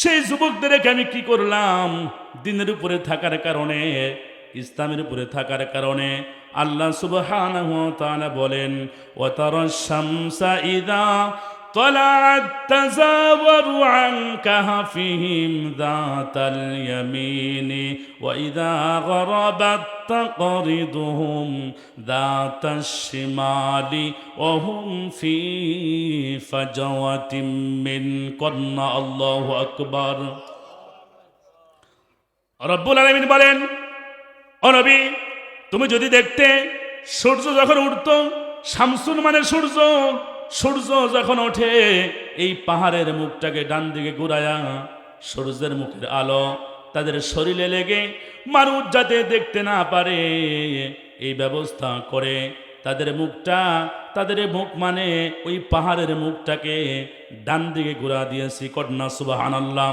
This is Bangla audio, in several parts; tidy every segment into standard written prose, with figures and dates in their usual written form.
সেই যুবকদেরকে আমি কি করলাম, দিনের উপরে থাকার কারণে, ইসলামের উপরে থাকার কারণে আল্লাহ সুবহানাহু ওয়া তাআলা বলেন, ওয়া তারাশ শামসা ইযা طلعت تزاور عن كهفهم ذات اليمين وإذا غربت تقرضهم ذات الشمال وهم في فجوة من قلنا الله أكبر রব্বুল আলামিন বলেন, ও নবী, তুমি যদি দেখতে সূর্য যখন উঠতো, শামসুন মানে সূর্য, সূর্য যখন ওঠে এই পাহাড়ের মুখটাকে ডান দিকে ঘুরায়া সূর্যের মুখের আলো তাদের শরীরে লেগে মানুষ যাতে দেখতে না পারে এই ব্যবস্থা করে তাদের মুখটা, তাদের মুখ মানে ওই পাহাড়ের মুখটাকে ডান দিকে ঘুরা দিয়েছি। কন্যা সুবহানাল্লাহ।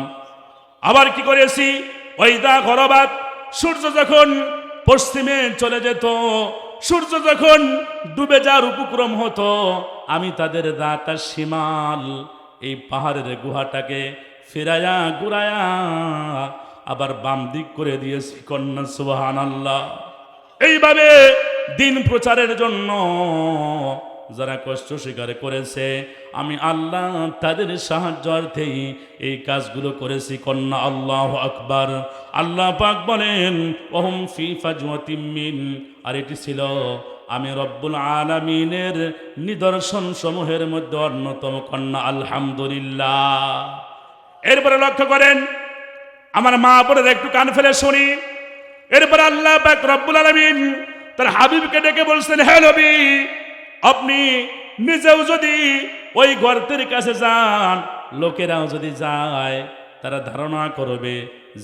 আবার কি করেছি, ওইদা গরবাত, সূর্য যখন পশ্চিমে চলে যেত, সূর্য যখন ডুবে যাওয়ার উপক্রম হতো, আমি তাদের দাতা শিমাল এই পাহাড়ের গুহাটাকে ফিরায়া ঘুরায়া আবার বাম দিক করে দিয়েছি। কন্যা সুবহানাল্লাহ। এইভাবে দিন প্রচারের জন্য যারা কষ্ট স্বীকার করেছে, আমি আল্লাহ তাদের সাহায্যার্থেই এই কাজগুলো করেছি। কন্যা আল্লাহু আকবার। আল্লাহ পাক বলেন, ওহুম ফি ফাজওয়াতিম মিন, আর এটি ছিল আমি রব্বুল আলামিনের নিদর্শন সমূহের মধ্যে অন্যতম। কন্যা আলহামদুলিল্লাহ। এরপরে লক্ষ্য করেন, আমার মা বোনের একটু কান ফেলে শুনি। এরপর আল্লাহ পাক রব্বুল আলামিন তার হাবিবকে ডেকে বলছেন, হে নবী, আপনি নিজেও যদি ওই গর্তের কাছে যান, লোকেরাও যদি যায়, তারা ধারণা করবে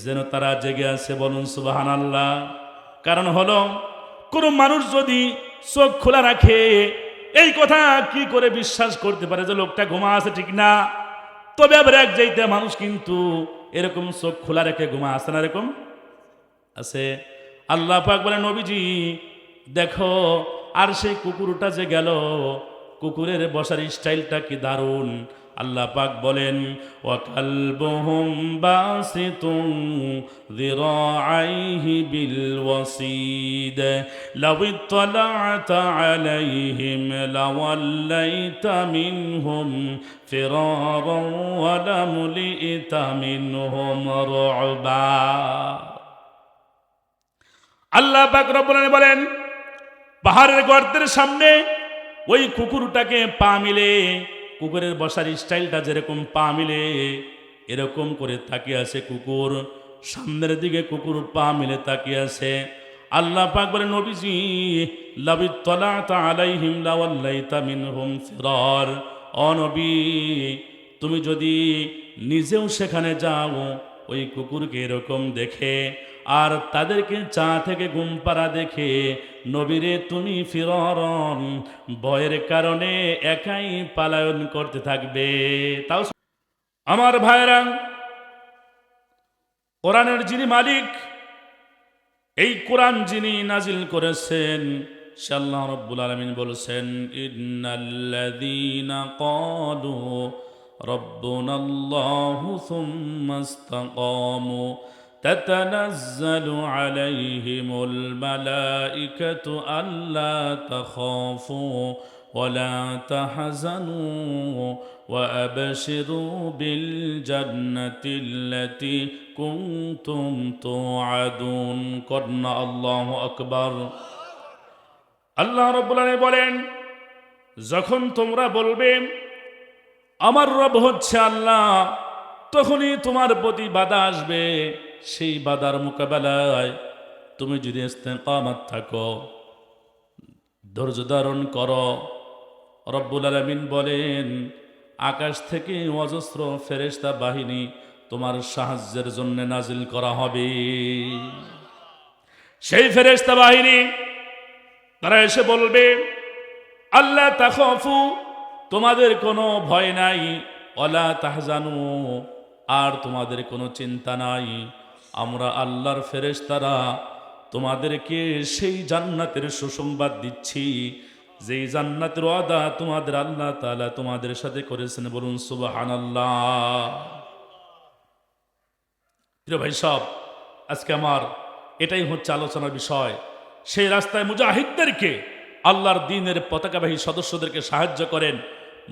যেন তারা জেগে আছে। বলুন সুবহানাল্লাহ। কারণ হলো, কোনো মানুষ যদি চোখ খোলা রাখে, এই কথা কি করে বিশ্বাস করতে পারে যে লোকটা ঘুমা আছে? ঠিক না? তবে আবার এক যাইতে মানুষ কিন্তু এরকম চোখ খোলা রেখে ঘুমা আছে না? এরকম আছে। আল্লাহ পাক বলেন, নবীজি দেখো, আর সেই কুকুরটা যে গেল, কুকুরের বসার স্টাইলটা কি দারুণ। আল্লাহ পাক বলেন, ওয়া কালবুহুম বাসিতুন যিরাআইহি বিল ওয়াসিদ লাউ ইত্তালা'তা আলাইহিম লাওয়াল্লাইতা মিনহুম ফিরারান ওয়া লামুলিতা মিনহুম রু'বা। আল্লাহ পাক রব্বুল আলামিন বলেন, পাহাড়ের গর্তের সামনে ওই কুকুরটাকে পা মিলে, কুকুরের বসার স্টাইলটা যেরকম পা মিলে এরকম করে তাকিয়ে আছে কুকুর, সামনের দিকে কুকুর পা মিলে তাকিয়ে আছে। আল্লাহ পাক বলেন, নবীজি লাবিত্তালাতা আলাইহিম লাওয়াল্লাইতা মিনহুম ফিরার, ও নবী, তুমি যদি নিজেও সেখানে যাও, ওই কুকুরকে এরকম দেখে আর তাদেরকে চা থেকে ঘুম পাড়া দেখে, নবীরে তুমি ফিররন ভয়ের কারণে একাই পালায়ন করতে থাকবে। তাও আমার ভাইরা, কোরআনের যিনি মালিক, এই কোরআন যিনি নাজিল করেছেন, সে আল্লাহ রাব্বুল আলামিন বলেছেন, ইন্নাল্লাযীনা ক্বালু রাব্বুনাল্লাহু সুম্মা ইসতাকামু تتنزل عليهم الملائكة ألا تخافوا ولا تحزنوا وأبشروا بالجنة التي كنتم توعدون। قلنا الله أكبر। আল্লাহ রাব্বুল আলামিন বলেন, যখন তোমরা বলবে আমার রব হচ্ছে আল্লাহ, তখনই তোমার প্রতি বাধা আসবে। সেই বাধার মোকাবেলায় তুমি যদি ইস্তেকামাত থাকো, ধৈর্য ধারণ করো, রব্বুল আলামিন বলেন, আকাশ থেকে অজস্র ফেরেশতা বাহিনী তোমার সাহায্যের জন্য নাজিল করা হবে। সেই ফেরেশতা বাহিনী তারা এসে বলবে, আল্লাহ তাখাফু, তোমাদের কোনো ভয় নাই, ওয়ালা তাহজানু, আর তোমাদের কোনো চিন্তা নাই। আমরা আল্লাহর ফেরেশতারা তোমাদেরকে সেই জান্নাতের সুসংবাদ দিচ্ছি, যেই জান্নাতের ওয়াদা তোমাদের আল্লাহ তাআলা তোমাদের সাথে করেছেন। বলুন সুবহানাল্লাহ। প্রিয় ভাই সব, আজকে আমার এটাই হচ্ছে আলোচনার বিষয়। সেই রাস্তায় মুজাহিদদেরকে, আল্লাহর দ্বীনের পতাকাবাহী সদস্যদেরকে সাহায্য করেন,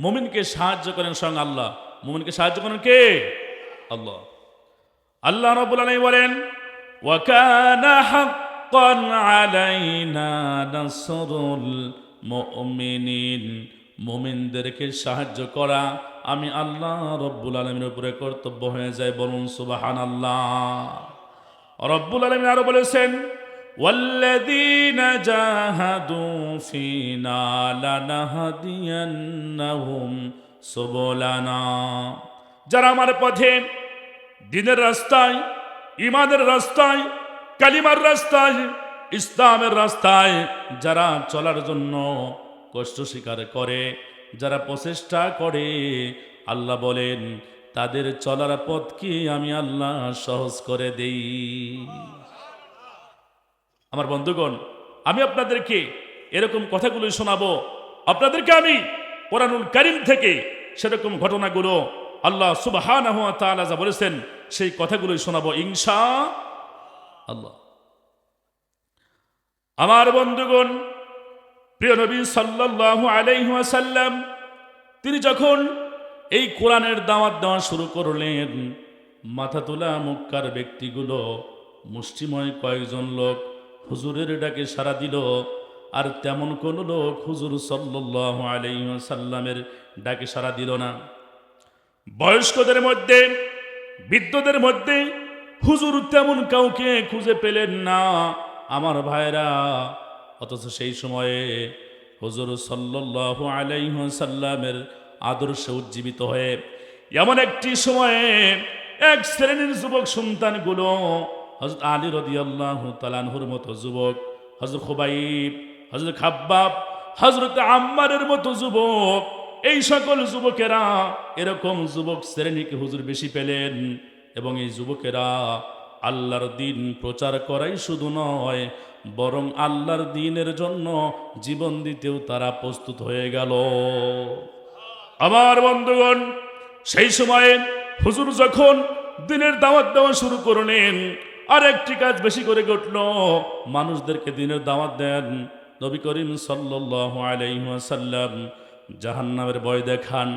মুমিনকে সাহায্য করেন স্বয়ং আল্লাহ। মুমিনকে সাহায্য করেন কে? আল্লাহ। আল্লাহ রাব্বুল আলামিন বলেন, ওয়া কানা হাক্কান আলাইনা নাসরুল মুমিনিন, মুমিনদেরকে সাহায্য করা আমি আল্লাহ রাব্বুল আলামিনের উপরে কর্তব্য হয়ে যায়। বলুন সুবহানাল্লাহ। রব্বুল আলামিন আরো বলেছেন, ওয়াল্লাযীনা জাহাদু ফীনা লানাহদিয়ান্নাহুম সুবুলানা, যারা আমার পথে, দ্বীনের রাস্তায়, ঈমানের রাস্তায়, কালিমার রাস্তায়, ইসলামের রাস্তায় যারা চলার জন্য কষ্ট স্বীকার করে, যারা প্রচেষ্টা করে, আল্লাহ বলেন তাদের চলার পথকে আমি আল্লাহ সহজ করে দেই। আমার বন্ধুগণ, আমি আপনাদেরকে এরকম কথাগুলো শোনাবো, আপনাদেরকে আমি কোরআনুল কারীম থেকে সেরকম ঘটনাগুলো আল্লাহ সুবহানাহু ওয়া তাআলা যা বলেছেন সেই কথাগুলোই শোনাবো ইনশাআল্লাহ। আমার বন্ধুগণ, প্রিয় নবী সাল্লাল্লাহু আলাইহি ওয়াসাল্লাম তিনি যখন এই কোরআনের দাওয়াত দেওয়া শুরু করলেন, মাথা তোলা মুক্কার ব্যক্তিগুলো, মুষ্টিময় কয়েকজন লোক হুজুরের ডাকে সাড়া দিল, আর তেমন কোন লোক হুজুর সাল্লাল্লাহু আলাইহি ওয়াসাল্লামের ডাকে সাড়া দিল না। বয়স্কদের মধ্যে, বৃদ্ধদের মধ্যে হুজুর তেমন কাউকে খুঁজে পেলেন না আমার ভাইরা। অথচ সেই সময়ে হুজুর সাল্লাল্লাহু আলাইহি ওয়াসাল্লামের আদর্শে উজ্জীবিত হয়ে এমন একটি সময়ে এক শ্রেণীর যুবক সন্তানগুলো, হযরত আলী রাদিয়াল্লাহু তাআলা আনহুর মতো যুবক, হযরত খুবাইব, হযরত খাব্বাব, হযরত আম্মারের মতো যুবক, এই সকল যুবকেরা, এরকম যুবক শ্রেণীকে হুজুর বেশি পেলেন। এবং এই যুবকেরা আল্লাহর দ্বীন প্রচার করাই শুধু নয়, বরং আল্লাহর দ্বীনের জন্য জীবন দিতেও তারা প্রস্তুত হয়ে গেল। আমার বন্ধুগণ, সেই সময়ে হুজুর যখন দ্বীনের দাওয়াত দেওয়া শুরু করলেন, আর একটি কাজ বেশি করে ঘটল, মানুষদেরকে দ্বীনের দাওয়াত দেন। নবী করিম সাল্লাল্লাহু আলাইহি ওয়াসাল্লাম জাহান্নামের ভয় দেখান,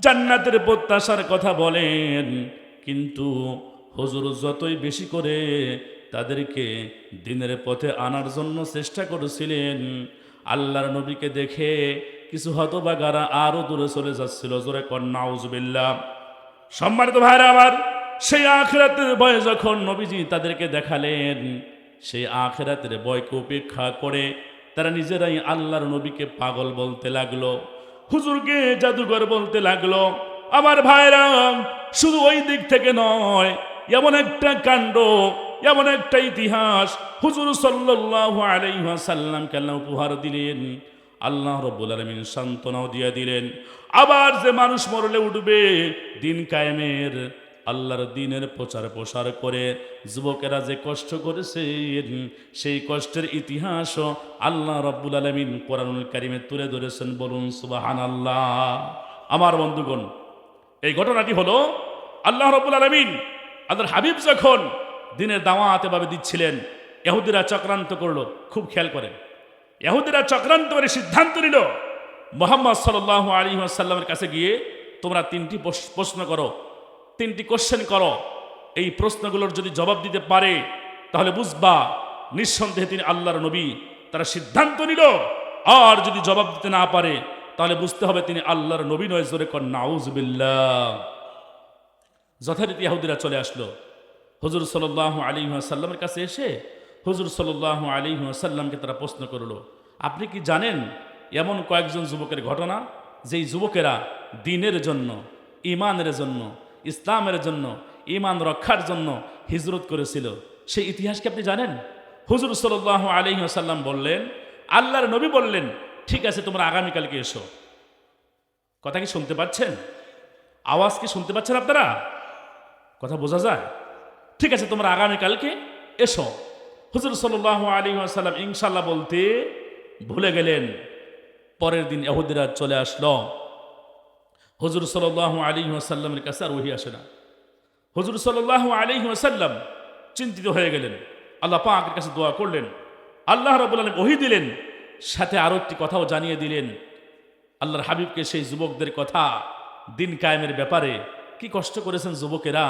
জান্নাতের প্রত্যাশার কথা বলেন, কিন্তু হুজুর যতই বেশি করে তাদেরকে দ্বীনের পথে আনার জন্য চেষ্টা করেছিলেন, আল্লাহর নবীকে দেখে কিছু হতভাগারা আরো দূরে চলে যাচ্ছিল। জোরে কন নাউজুবিল্লাহ। সম্মানিত ভাইরা আমার, সেই আখিরাতের ভয় যখন নবীজি তাদেরকে দেখালেন, সেই আখিরাতের ভয়কে উপেক্ষা করে তারা নিজেরাই আল্লাহর নবীকে পাগল বলতে লাগলো, হুজুরকে জাদুঘর বলতে লাগলো। আমার ভাইরা, শুধু ওই দিক থেকে নয়, এমন একটা কাণ্ড, এমন একটা ইতিহাস হুজুর সাল্লাল্লাহু আলাইহি ওয়াসাল্লামকে আল্লাহ উপহার দিলেন। আল্লাহ রাব্বুল আলামিন সান্ত্বনাও দিয়ে দিলেন, আবার যে মানুষ মরলে উঠবে দিন কায়েমের, আল্লাহর দ্বীনের প্রচার প্রসার করে যুবকেরা যে কষ্ট করেছেন, সেই কষ্টের ইতিহাসও আল্লাহ রাব্বুল আলামিন কোরআনুল কারীমে তুলে ধরেছেন। বলুন সুবহানাল্লাহ। আমার বন্ধুগণ, এই ঘটনাটি হলো আল্লাহ রাব্বুল আলামিন আল্লাহর হাবিব যখন দ্বীনের দাওয়াত এভাবে দিচ্ছিলেন, ইহুদিরা চক্রান্ত করলো। খুব খেয়াল করেন, ইহুদিরা চক্রান্ত করে সিদ্ধান্ত নিল, মুহাম্মদ সাল্লাল্লাহু আলাইহি ওয়াসাল্লামের কাছে গিয়ে তোমরা তিনটি প্রশ্ন করো, তিনটি কোশ্চেন করো। এই প্রশ্নগুলোর যদি জবাব দিতে পারে তাহলে বুঝবা নিঃসন্দেহে তিনি আল্লাহর নবী। তারা সিদ্ধান্ত নিল, আর যদি জবাব দিতে না পারে তাহলে বুঝতে হবে তিনি আল্লাহর নবী নয়। জোরে কর নাউজুবিল্লাহ। যথারীতি ইহুদিরা চলে আসলো হুজুর সাল্লাল্লাহু আলাইহি ওয়াসাল্লামের কাছে। এসে হুজুর সাল্লাল্লাহু আলাইহি ওয়াসাল্লামকে তারা প্রশ্ন করলো, আপনি কি জানেন এমন কয়েকজন যুবকের ঘটনা, যেই যুবকেরা দ্বীনের জন্য, ঈমানের জন্য, ইসলামের জন্য, ঈমান রক্ষার জন্য হিজরত করেছিল? সেই ইতিহাস কি আপনি জানেন? হুজুর সাল্লাল্লাহু আলাইহি ওয়াসাল্লাম বললেন, আল্লাহর নবী বললেন, ঠিক আছে তোমরা আগামীকালকে এসো। কথা কি শুনতে পাচ্ছেন? আওয়াজ কি শুনতে পাচ্ছেন আপনারা? কথা বোঝা যায়? ঠিক আছে তোমরা আগামীকালকে এসো। হুজুর সাল্লাল্লাহু আলাইহি ওয়াসাল্লাম ইনশাআল্লাহ বলতে ভুলে গেলেন। পরের দিন ইহুদিরা চলে আসলো হুজুর সাল্লাল্লাহু আলাইহি ওয়াসাল্লামের কাছে, আর ওহী আসে না। হুজুর সাল্লাল্লাহু আলাইহি ওয়াসাল্লাম চিন্তিত হয়ে গেলেন, আল্লাহ পাকের কাছে দোয়া করলেন, আল্লাহ রাব্বুল আলামিন ওহী দিলেন, সাথে আরো একটি কথাও জানিয়ে দিলেন। আল্লাহর হাবিবকে সেই যুবকদের কথা, দিন কায়েমের ব্যাপারে কি কষ্ট করেছেন যুবকেরা,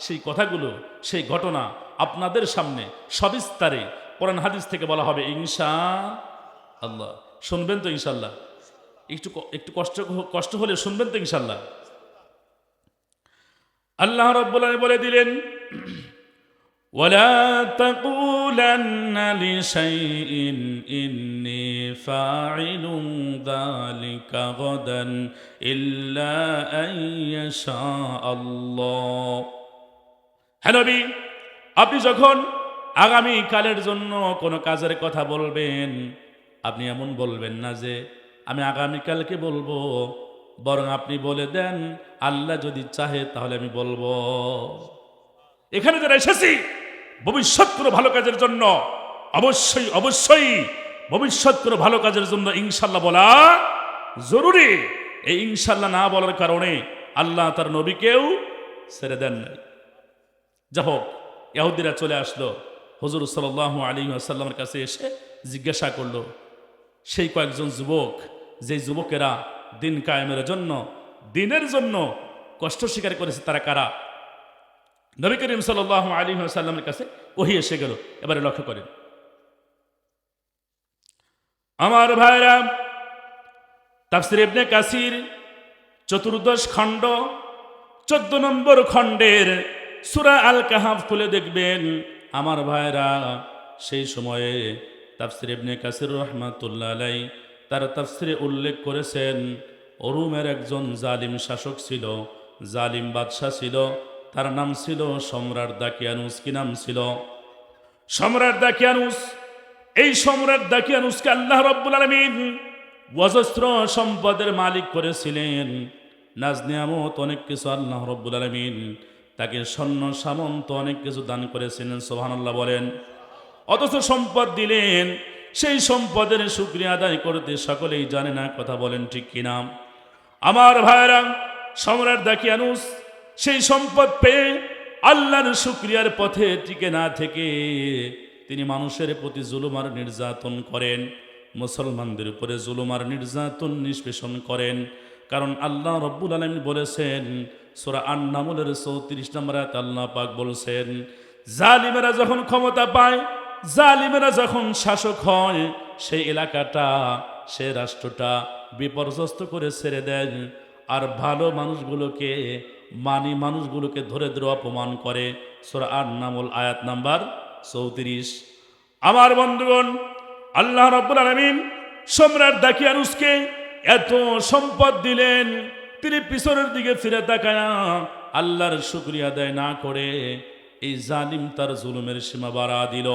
সেই কথাগুলো, সেই ঘটনা আপনাদের সামনে সবিস্তারে কোরআন হাদিস থেকে বলা হবে ইনশাআল্লাহ। শুনবেন তো ইনশাআল্লাহ? একটু একটু কষ্ট হলে শুনবেন তো ইনশাআল্লাহ? আল্লাহ রাব্বুল আলামিন বলে দিলেন, ওয়ালা তাকুলান্না লিশাইইন ইন্নী ফাইলুন যালিকা গাদান ইল্লা আন ইয়াশাআল্লাহ। হে নবী, আপনি যখন আগামী কালের জন্য কোনো কাজের কথা বলবেন, আপনি এমন বলবেন না যে আমি আগামীকালকে বলবো, বরং আপনি বলে দেন আল্লাহ যদি চাহে তাহলে আমি বলবো। এখানে যারা এসেছি ভবিষ্যৎ কোনো ভালো কাজের জন্য, অবশ্যই অবশ্যই ভবিষ্যৎ কোনো ভালো কাজের জন্য ইনশাল্লাহ বলা জরুরি। এই ইনশাল্লাহ না বলার কারণে আল্লাহ তার নবীকেও ছেড়ে দেন নাই। যা হোক, ইহুদিরা চলে আসলো হুজুর সাল্লাল্লাহু আলাইহি ওয়াসাল্লামের কাছে, এসে জিজ্ঞাসা করলো সেই কয়েকজন যুবক, যে যুবকেরা দিন কায়েমের জন্য, দিনের জন্য কষ্ট স্বীকার করেছে, তারা কারা? নবী করিম সাল্লাল্লাহু আলাইহি ওয়াসাল্লামের কাছে ওহী এসে গেল। এবারে লক্ষ্য করেন আমার ভাইরা, তাফসীর ইবনে কাসির 14 খণ্ড 14 নম্বর খণ্ডের সূরা আল কাহাফ খুলে দেখবেন আমার ভাইরা। সেই সময়ে তাফসীর ইবনে কাসির রাহমাতুল্লাহ আলাইহি তার তাফসীরে উল্লেখ করেছেন, রোমের একজন জালিম শাসক ছিল, জালিম বাদশাহ ছিল, তার নাম ছিল সম্রাট দাকিয়ানুস। কি নাম ছিল? সম্রাট দাকিয়ানুস। এই সম্রাট দাকিয়ানুসকে আল্লাহ রাব্বুল আলামিন অজস্র সম্পদের মালিক করেছিলেন, নাজ নিয়ামত অনেক কিছু আল্লাহ রাব্বুল আলামিন তাকে স্বর্ণ সামন্ত অনেক কিছু দান করেছিলেন। সুবহানাল্লাহ বলেন। অথচ সম্পদ দিলেন, সেই সম্পদের শুকরিয়া আদায় করতে সকলেই জানে না। কথা বলেন ঠিক কিনা আমার ভাইরা? সম্রাট দাকিয়ানুস সেই সম্পদ পেয়ে আল্লাহর শুকরিয়ার পথে টিকে না থেকে তিনি মানুষের প্রতি জুলুম আর নির্যাতন করেন, মুসলমানদের উপরে জুলুম আর নির্যাতন নিষ্পেষণ করেন। কারণ আল্লাহ রাব্বুল আলামিন বলেছেন সূরা আন-নামলের 34 নম্বর আয়াত আল্লাহ পাক বলেছেন, জালিমেরা যখন ক্ষমতা পায়, জালিমেরা যখন শাসক হয়, সেই এলাকাটা, সেই রাষ্ট্রটা বিপর্যস্ত করে ছেড়ে দেন, আর ভালো মানুষগুলোকে, মানি মানুষগুলোকে ধরে ধরে অপমান করে। সূরা আন-নামল আয়াত নাম্বার 34। আমার বন্ধুগণ, আল্লাহ রাব্বুল আলামিন সম্রাট দাকিয়ানুসকে এত সম্পদ দিলেন, তিনি পিছনের দিকে ফিরে তাকায় আল্লাহর শুকরিয়া আদায় না করে এই জালিম তার জুলুমের সীমা বাড়া দিল।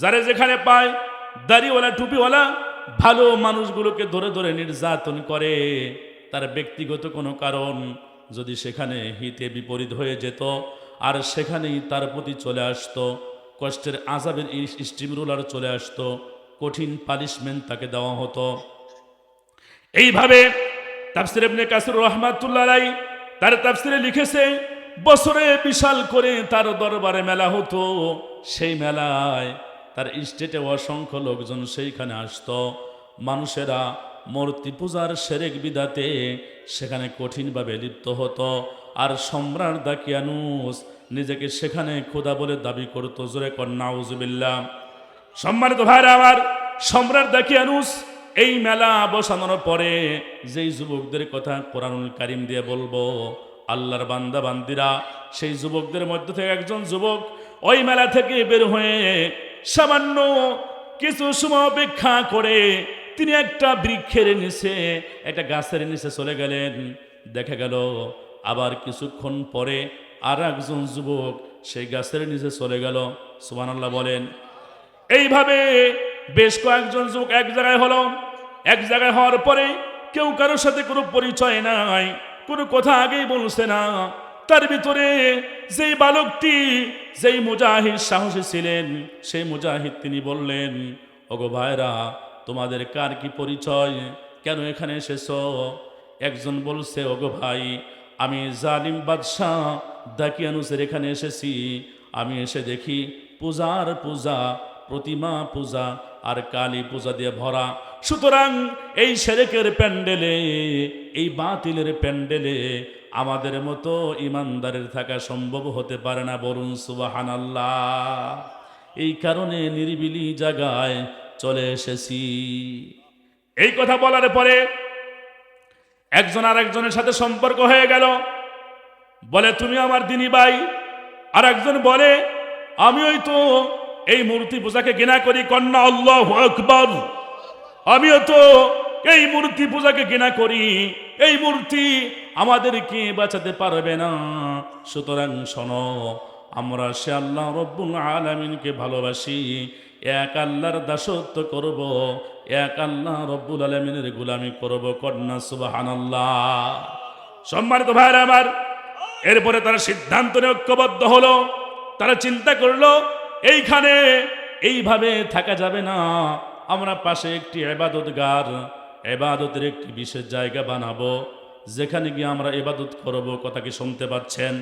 যারে যেখানে পায় দাড়িওয়ালা টুপিওয়ালা ভালো মানুষগুলোকে ধরে ধরে নির্যাতন করে, তার ব্যক্তিগত কোনো কারণ যদি সেখানে হিতে বিপরীত হয়ে যেত, আর সেখানেই তার প্রতি চলে আসতো কষ্টের আযাবের স্টিম রোলার চলে আসতো, কঠিন পানিশমেন্ট তাকে দেওয়া হতো। এইভাবে তাফসীর ইবনে কাসির রাহমাতুল্লাহ আলাইহি তার তাফসীরে লিখেছে, বছরে বিশাল করে তার দরবারে মেলা হতো। সেই মেলায় তার স্টেটে অসংখ্য লোকজন সেইখানে আসতো। মানুষেরা মূর্তি পূজার শিরক বিদাতে সেখানে কঠিনভাবে লিপ্ত হতো, আর সম্রাট দাকিয়ানুস নিজেকে সেখানে খোদা বলে দাবি করত। জোরে কর নাউজুবিল্লাহ। সম্মানিত ভাইরা আমার, সম্রাট দাকিয়ানুস এই মেলা বসানোর পরে যেই যুবকদের কথা কোরআনুল কারীম দিয়ে বলবো, আল্লাহর বান্দা বান্দিরা, সেই যুবকদের মধ্যে থেকে একজন যুবক ওই মেলা থেকে বের হয়ে সামান্য কিছু সময় অপেক্ষা করে তিনি একটা বৃক্ষের নিচে, একটা গাছের নিচে চলে গেলেন। দেখা গেল আবার কিছুক্ষণ পরে আর একজন যুবক সেই গাছের নিচে চলে গেল। সুবহানাল্লাহ বলেন। এইভাবে বেশ কয়েকজন যুবক এক জায়গায় হলো। এক জায়গায় হওয়ার পরে কেউ কারোর সাথে কোনো পরিচয় নাই, কোনো কথা আগেই বলছে না। তার ভিতরে যেই বালকটি, যেই মুজাহিদ সাহসী ছিলেন, সেই মুজাহিদ তিনি বললেন, ওগো ভাইরা, তোমাদের কার কি পরিচয়, কেন এখানে এসেছো? একজন বলছে, ওগো ভাই, আমি জালিম বাদশাহ দাকিয়ানুসের এখানে এসেছি। আমি এসে দেখি পূজার পূজা, প্রতিমা পূজা আর কালী পূজা দিয়ে ভরা। সুতরাং এই শিরকের প্যান্ডেলে, এই বাতিলের প্যান্ডেলে আমাদের মতো ইমানদারের থাকা সম্ভব হতে পারে না। বলুন সুবহানাল্লাহ। এই কারণে নিরিবিলি জায়গায় চলে এসেছি। এই কথা বলার পরে একজন আর একজনের সাথে সম্পর্ক হয়ে গেল। বলে তুমি আমার দিনী ভাই। আর একজন বলে আমি ওই তো এই মূর্তি পূজাকে ঘৃণা করি, কন্যা আল্লাহু আকবার। আমিও তো এই মূর্তি পূজাকে ঘৃণা করি, এই মূর্তি আমাদেরকে বাঁচাতে পারবে না। সুতরাং শোনো, আমরা সে আল্লাহ রব্বুল আলামিনকে ভালোবাসি, এক আল্লাহর দাসত্ব করব, এক আল্লাহ রব্বুল আলামিনের গোলামি করব। কন্যা সুবহানাল্লাহ। সম্মানিত ভাইরা আমার, এরপরে তারা সিদ্ধান্ত নিয়ে ঐক্যবদ্ধ হলো। তারা চিন্তা করলো এইখানে এইভাবে থাকা যাবে না, আমরা পাশে একটি ইবাদতগার, ইবাদতের একটি বিশেষ জায়গা বানাবো, যেখানে গিয়ে আমরা ইবাদত করব। কথা কি শুনতে পাচ্ছেন?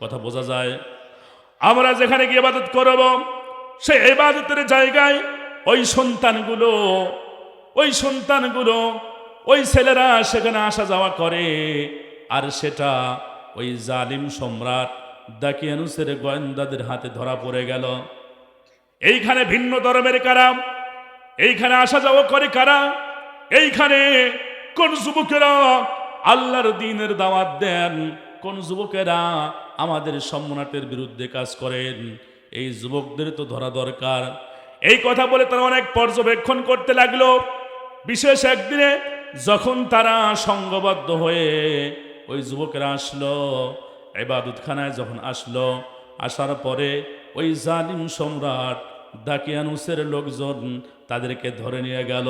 কথা বোঝা যায়? আমরা যেখানে গিয়ে ইবাদত করব, সেই ইবাদতের জায়গায় ওই সন্তানগুলো, ওই ছেলেরা সেখানে আসা যাওয়া করে। আর সেটা ওই জালিম সম্রাট দাকিয়ানুসের গোয়েন্দাদের হাতে ধরা পড়ে গেল। এইখানে ভিন্ন ধর্মের কারা, এইখানে আসা যাওয়া করে কারা, এইখানে কোন যুবকেরা আল্লাহর দ্বীনের দাওয়াত দেন, কোন যুবকেরা আমাদের সম্রাটের বিরুদ্ধে কাজ করেন, এই যুবকদের তো ধরা দরকার। এই কথা বলে তারা অনেক পর্যবেক্ষণ করতে লাগলো। বিশেষ একদিনে যখন তারা সংঘবদ্ধ হয়ে ওই যুবকেরা আসলো, ইবাদতখানায় যখন আসলো, আসার পরে ওই জালিম সম্রাট দাকিয়ানুসের লোকজন তাদেরকে ধরে নিয়ে গেল।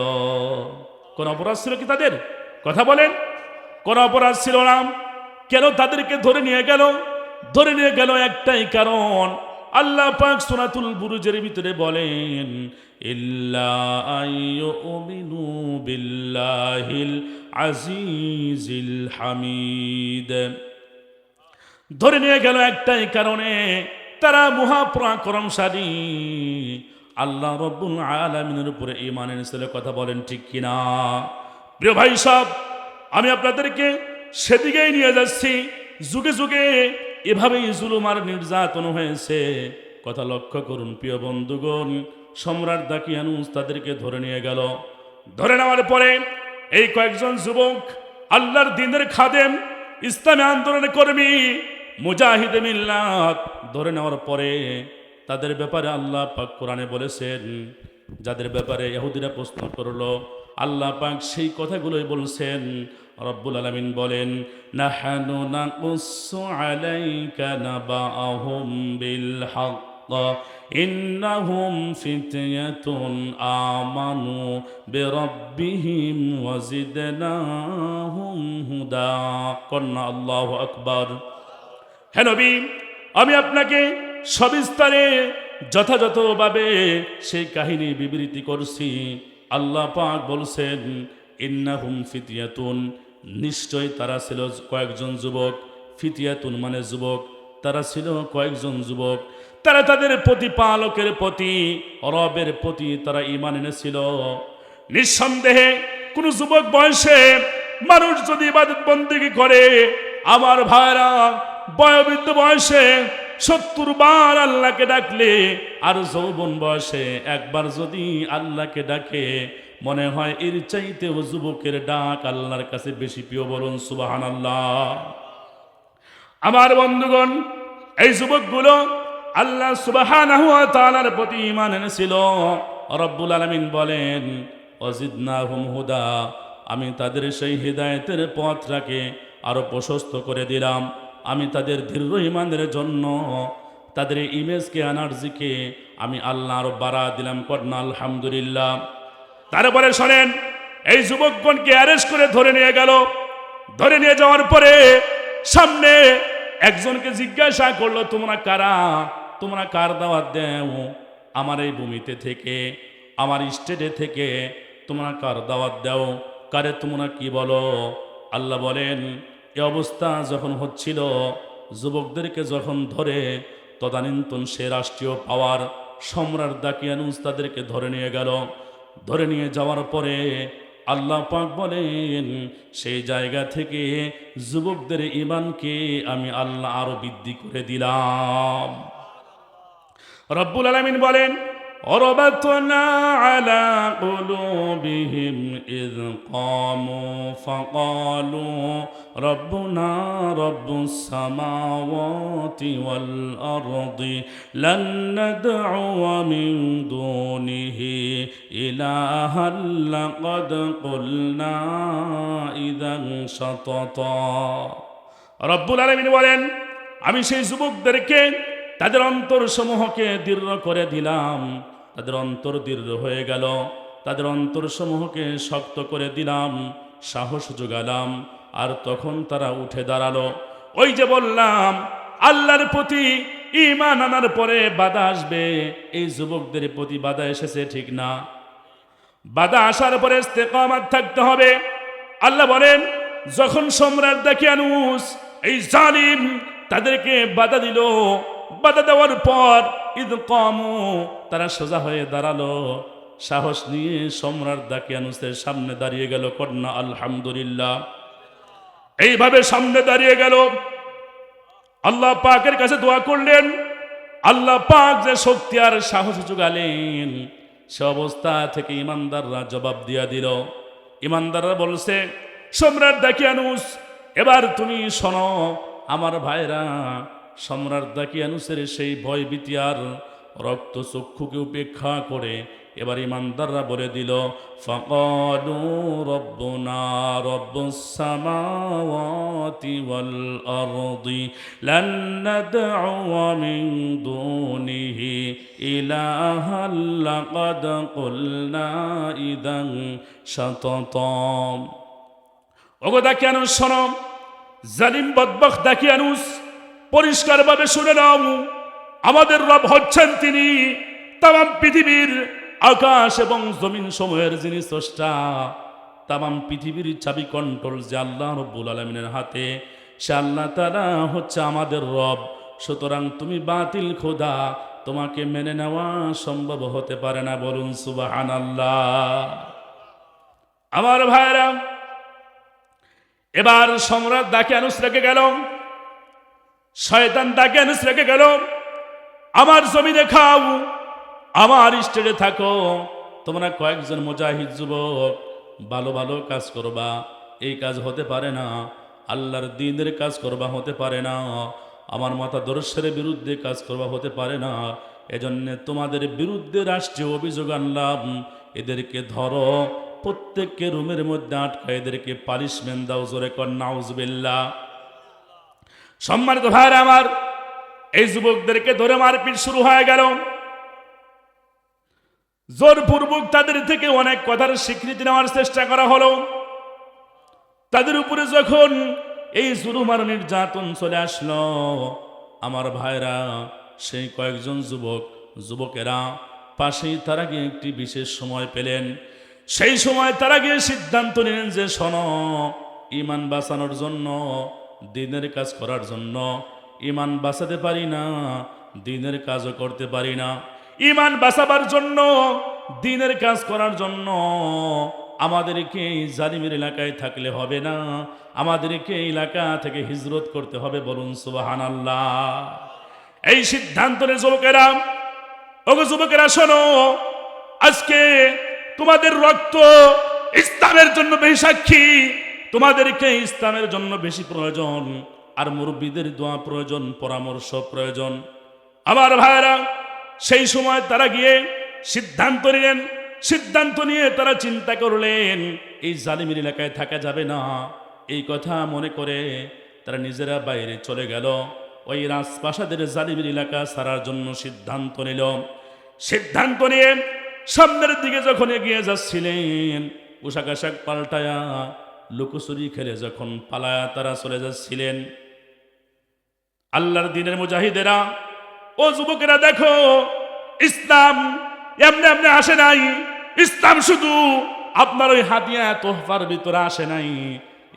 কোন অপরাধ ছিল কি তাদের? কথা বলেন। কোন অপরাধ ছিল না। কেন তাদেরকে ধরে নিয়ে গেল? ধরে নিয়ে গেল একটাই কারণ। আল্লাহ পাক সূরাতুল বুরুজের ভিতরে বলেন, ইল্লা আইয়ুমিনু বিল্লাহিল আজিজিল হামিদ। ধরে নিয়ে গেল একটাই কারণে, তারা মহাপরাক্রমশালী আল্লাহ রব্বুল আলামিনের উপরে ঈমান এনেছিল। কথা বলেন ঠিক কিনা? প্রিয় ভাই সব, আমি আপনাদেরকে সেদিকেই নিয়ে যাচ্ছি। যুগে যুগে এভাবেই জুলুম আর নির্যাতন হয়েছে। কথা লক্ষ্য করুন প্রিয় বন্ধুগণ। সম্রাট দাকিয়ানুস তাদেরকে ধরে নিয়ে গেল। ধরে নেওয়ার পরে এই কয়েকজন যুবক আল্লাহর দ্বীনের খাদেম, ইসলামী আন্দোলনের কর্মী, মুজাহিদে মিল্লাত ধরে নেওয়ার পরে তাদের ব্যাপারে আল্লাহ পাক কোরআনে বলেছেন, যাদের ব্যাপারে ইহুদিরা প্রশ্ন করলো, আল্লাহ পাক সেই কথাগুলোই বলছেন। রব্বুল আলামিন বলেন, নাহানু নাকুসসু আলাইকা নাবাআহুম বিল হক ইন্নাহুম ফিতয়াতুন আমানু বিরাব্বিহিম ওয়াজিদনাহুম হুদা। কন্যা আল্লাহু আকবার। হে নবী, আমি আপনাকে সবিস্তারে যথাযথভাবে সেই কাহিনী বিবৃতি করছি। আল্লাহ পাক বলছেন, ইন্নাহুম ফিতয়াতুন, নিশ্চয় তারা ছিল কয়েকজন যুবক। ফিতয়াতুন মানে যুবক, তারা ছিল কয়েকজন যুবক। তারা তাদের প্রতিপালকের প্রতি, রবের প্রতি তারা ঈমান এনেছিল। নিঃসন্দেহে কোন যুবক বয়সে মানুষ যদি ইবাদত বন্দেগী করে, আমার ভাইরা, বয়োবৃদ্ধ বয়সে 70 বার আল্লাহকে ডাকলে আর যৌবন বয়সে একবার যদি আল্লাহকে ডাকে, মনে হয় এর চাইতেও যুবকের ডাক আল্লাহর কাছে বেশি প্রিয়। বলুন সুবহানাল্লাহ। আমার বন্ধুগণ, এই যুবকগুলো আল্লাহ সুবহানাহু ওয়া তাআলার প্রতি ঈমান এনেছিল। রব্বুল আলামিন বলেন, ওয়াজিদনাহুম হুদা, আমি তাদের সেই হিদায়াতের পথটাকে আরো প্রশস্ত করে দিলাম। আমি তাদের দৃঢ় ঈমানের জন্য তাদের ইমেজকে, এনার্জিকে আমি আল্লাহ আরো বাড়া দিলাম। কন্যা আলহামদুলিল্লাহ। তারপরে শোনেন, এই যুবকগণকে অ্যারেস্ট করে ধরে নিয়ে গেল। ধরে নিয়ে যাওয়ার পরে সামনে একজনকে জিজ্ঞাসা করলো, তোমরা কারা? তোমরা কার দাওয়াত দেও? আমার এই ভূমিতে থেকে, আমার স্টেটে থেকে তোমরা কার দাওয়াত দাও? কারে তোমরা কি বলো? আল্লাহ বলেন, এ অবস্থা যখন হচ্ছিল, যুবকদেরকে যখন ধরে, তদানীন্তন সে রাষ্ট্রীয় পাওয়ার সম্রাট দাকিয়ানুস তাদেরকে ধরে নিয়ে গেল। ধরে নিয়ে যাওয়ার পরে আল্লাহ পাক বলেন, সেই জায়গা থেকে যুবকদের ঈমানকে আমি আল্লাহ আরো বৃদ্ধি করে দিলাম। রব্বুল আলামিন বলেন, وربطنا على قلوبهم إذ قاموا فقالوا ربنا رب السماوات والأرض لن ندعو من دونه إلها لقد قلنا إذا شططا। রব্বুল আলামিন বলেন, আমি সেই যুবকদেরকে তাদের অন্তরসমূহকে দৃঢ় করে দিলাম। তাদের অন্তর দৃঢ় হয়ে গেল, তাদের অন্তরসমূহকে শক্ত করে দিলাম, সাহস যোগালাম। আর তখন তারা উঠে দাঁড়ালো। ওই যে বললাম, আল্লাহর প্রতি ঈমান আনার পরে বাধা আসবে, এই যুবকদের প্রতি বাধা এসেছে, ঠিক না? বাধা আসার পরে ইস্তেকামাত থাকতে হবে। আল্লাহ বলেন, যখন সম্রাট দাকিয়ানুস এই জালিম তাদেরকে বাধা দিল, বাধা দেওয়ার পর ঈদ কামু, তারা সোজা হয়ে দাঁড়ালো, সাহস নিয়ে সম্রাট দাকিয়ানুসের সামনে দাঁড়িয়ে গেল। কন্যা আলহামদুলিল্লাহ। এইভাবে সামনে দাঁড়িয়ে গেল, আল্লাহ পাকের কাছে দোয়া করলেন। আল্লাহ পাক যে শক্তি আর সাহস যোগালেন, সে অবস্থা থেকে ইমানদাররা জবাব দিয়া দিল। ইমানদাররা বলছে, সম্রাট দাকিয়ানুস, এবার তুমি শোনো আমার ভাইরা। সম্রাট দাকিয়ানুসের সেই ভয় ভীতি আর রক্ত চক্ষুকে উপেক্ষা করে এবার ইমানদাররা বলে দিল, ফাকালু রব্বুনা রব্বুস সামাওয়াতি ওয়াল আরদি লান নাদ'উ মিন দুনিহি ইলাহান লাকাদ কুলনা ইযান শাতাতা। ওগো দাকিয়ানুস শোনো, জালিম বদবখ দাকিয়ানুস, পরিষ্কারভাবে শুনে নাও, আমাদের রব হচ্ছেন তিনি, তামাম পৃথিবীর আকাশ এবং জমিন সমূহের যিনি স্রষ্টা। তামাম পৃথিবীর চাবি কন্ট্রোল যে আল্লাহ রব্বুল আলামিনের হাতে, সে আল্লাহ তাআলা হচ্ছে আমাদের রব। সুতরাং তুমি বাতিল খোদা, তোমাকে মেনে নেওয়া সম্ভব হতে পারে না। বলুন সুবহানাল্লাহ। আমার ভাইরা, এবার সম্রাট দাকিয়ানুস রেখে গেল, শয়তান দাকিয়ানুস রেখে গেল, আমার জমিনে খাও, আমার স্টেজে থাকো, তোমরা কয়েকজন মুজাহিদ যুবক ভালো ভালো কাজ করবা, এই কাজ হতে পারে না। আল্লাহর দ্বীনের কাজ করবা, হতে পারে না। আমার মতাদর্শের বিরুদ্ধে কাজ করবা, হতে পারে না। এজন্য তোমাদের বিরুদ্ধে রাষ্ট্রীয় অভিযোগ আনলাম, এদেরকে ধরো, প্রত্যেককে রুমের মধ্যে আটকা এদেরকে পানিশমেন্ট দাও। জোরে কর নাউজুবিল্লাহ। সম্মানিত ভাইরা আমার, এই যুবকদেরকে ধরে মারপিট শুরু হয়ে গেল। জোরপূর্বক তাদের থেকে অনেক কথার স্বীকৃতি নেওয়ার চেষ্টা করা হলো। তাদের উপরে যখন এই জুলুম আর নির্যাতন চলে আসলো, আমার ভাইরা, সেই কয়েকজন যুবকেরা পাশেই তারা গিয়ে একটি বিশেষ সময় পেলেন। সেই সময় তারা গিয়ে সিদ্ধান্ত নিলেন যে, শোনো, ঈমান বাঁচানোর জন্য, দ্বীনের কাজ করার জন্য, ঈমান বাঁচাতে পারি না, দ্বীনের কাজও করতে পারি না। ঈমান বাঁচাবার জন্য, দ্বীনের কাজ করার জন্য আমাদেরকে এই জালিমের এলাকায় থাকলে হবে না, আমাদেরকে এই এলাকা থেকে হিজরত করতে হবে। বলুন সুবহানাল্লাহ। এই সিদ্ধান্ত নিয়ে যুবকেরা, ওগো যুবকেরা শোনো, আজকে তোমাদের রক্ত ইসলামের জন্য বেশি সাক্ষী, তোমাদেরকে ইসলামের জন্য বেশি প্রয়োজন, আর মুরব্বীদের দোয়া প্রয়োজন, পরামর্শ প্রয়োজন। আমার ভাইরা, সেই সময় তারা গিয়ে সিদ্ধান্ত নিলেন। সিদ্ধান্ত নিয়ে তারা চিন্তা করলেন, এই জালিমের এলাকায় থাকা যাবে না। এই কথা মনে করে তারা নিজেরা বাইরে চলে গেল, ওই রাজপ্রাসাদের জালিমের এলাকা ছাড়ার জন্য সিদ্ধান্ত নিল। সিদ্ধান্ত নিয়ে সামনের দিকে যখন এগিয়ে যাচ্ছিলেন, পোশাক আশাক পাল্টায়া লুকোচুরি খেলে যখন পালায়া তারা চলে যাচ্ছিলেন, আল্লাহর দ্বীনের মুজাহিদেরা, ও যুবকেরা দেখো, ইসলাম এমনি এমনি আসে নাই। ইসলাম শুধু আপনার ওই হাতিয়া তোহফার ভিতরে আসে নাই।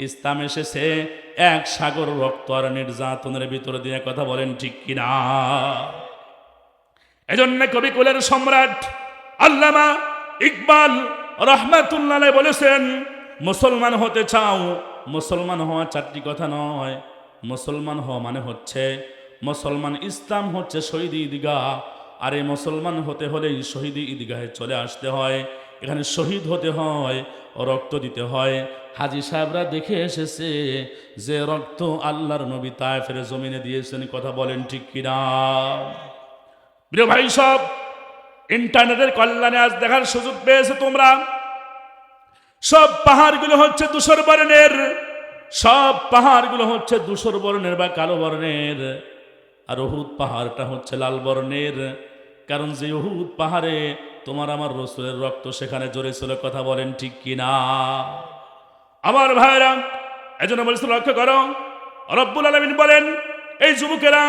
ইসলাম এসেছে এক সাগর রক্ত আর নির্যাতনের ভিতর দিয়ে, কথা বলেন ঠিক কিনা? এজন্য কবিকুলের সম্রাট আল্লামা ইকবাল রহমাতুল্লাহ আলাইহি বলেছেন, মুসলমান হতে চাও, মুসলমান হওয়া চারটি কথা নয়। মুসলমান হওয়া মানে হচ্ছে মুসলমান, ইসলাম হচ্ছে শহীদ ঈদগাহ, আর এই মুসলমান হতে হলেই শহীদ ঈদগাহে চলে আসতে হয়। এখানে শহীদ হতে হয়, রক্ত দিতে হয়। হাজী সাহেবরা দেখে এসেছে যে রক্ত আল্লাহর নবী তায়েফের জমিনে দিয়েছেন, কথা বলেন ঠিক কিনা? প্রিয় ভাই সব, ইন্টারনেটের কল্যাণে আজ দেখার সুযোগ পেয়েছে তোমরা। সব পাহাড়গুলো হচ্ছে ধূসর বর্ণের, সব পাহাড়গুলো হচ্ছে ধূসর বর্ণের বা কালো বর্ণের, আর উহুদ পাহাড়টা হচ্ছে লাল বর্ণের। কারণ যে উহুদ পাহাড়ে তোমার আমার রাসূলের রক্ত সেখানে ঝরেছিল, কথা বলেন ঠিক কিনা? আমার ভাইরা, এজন্য বলেছিল লক্ষ্য করো, রব্বুল আলামিন বলেন এই যুবকেরা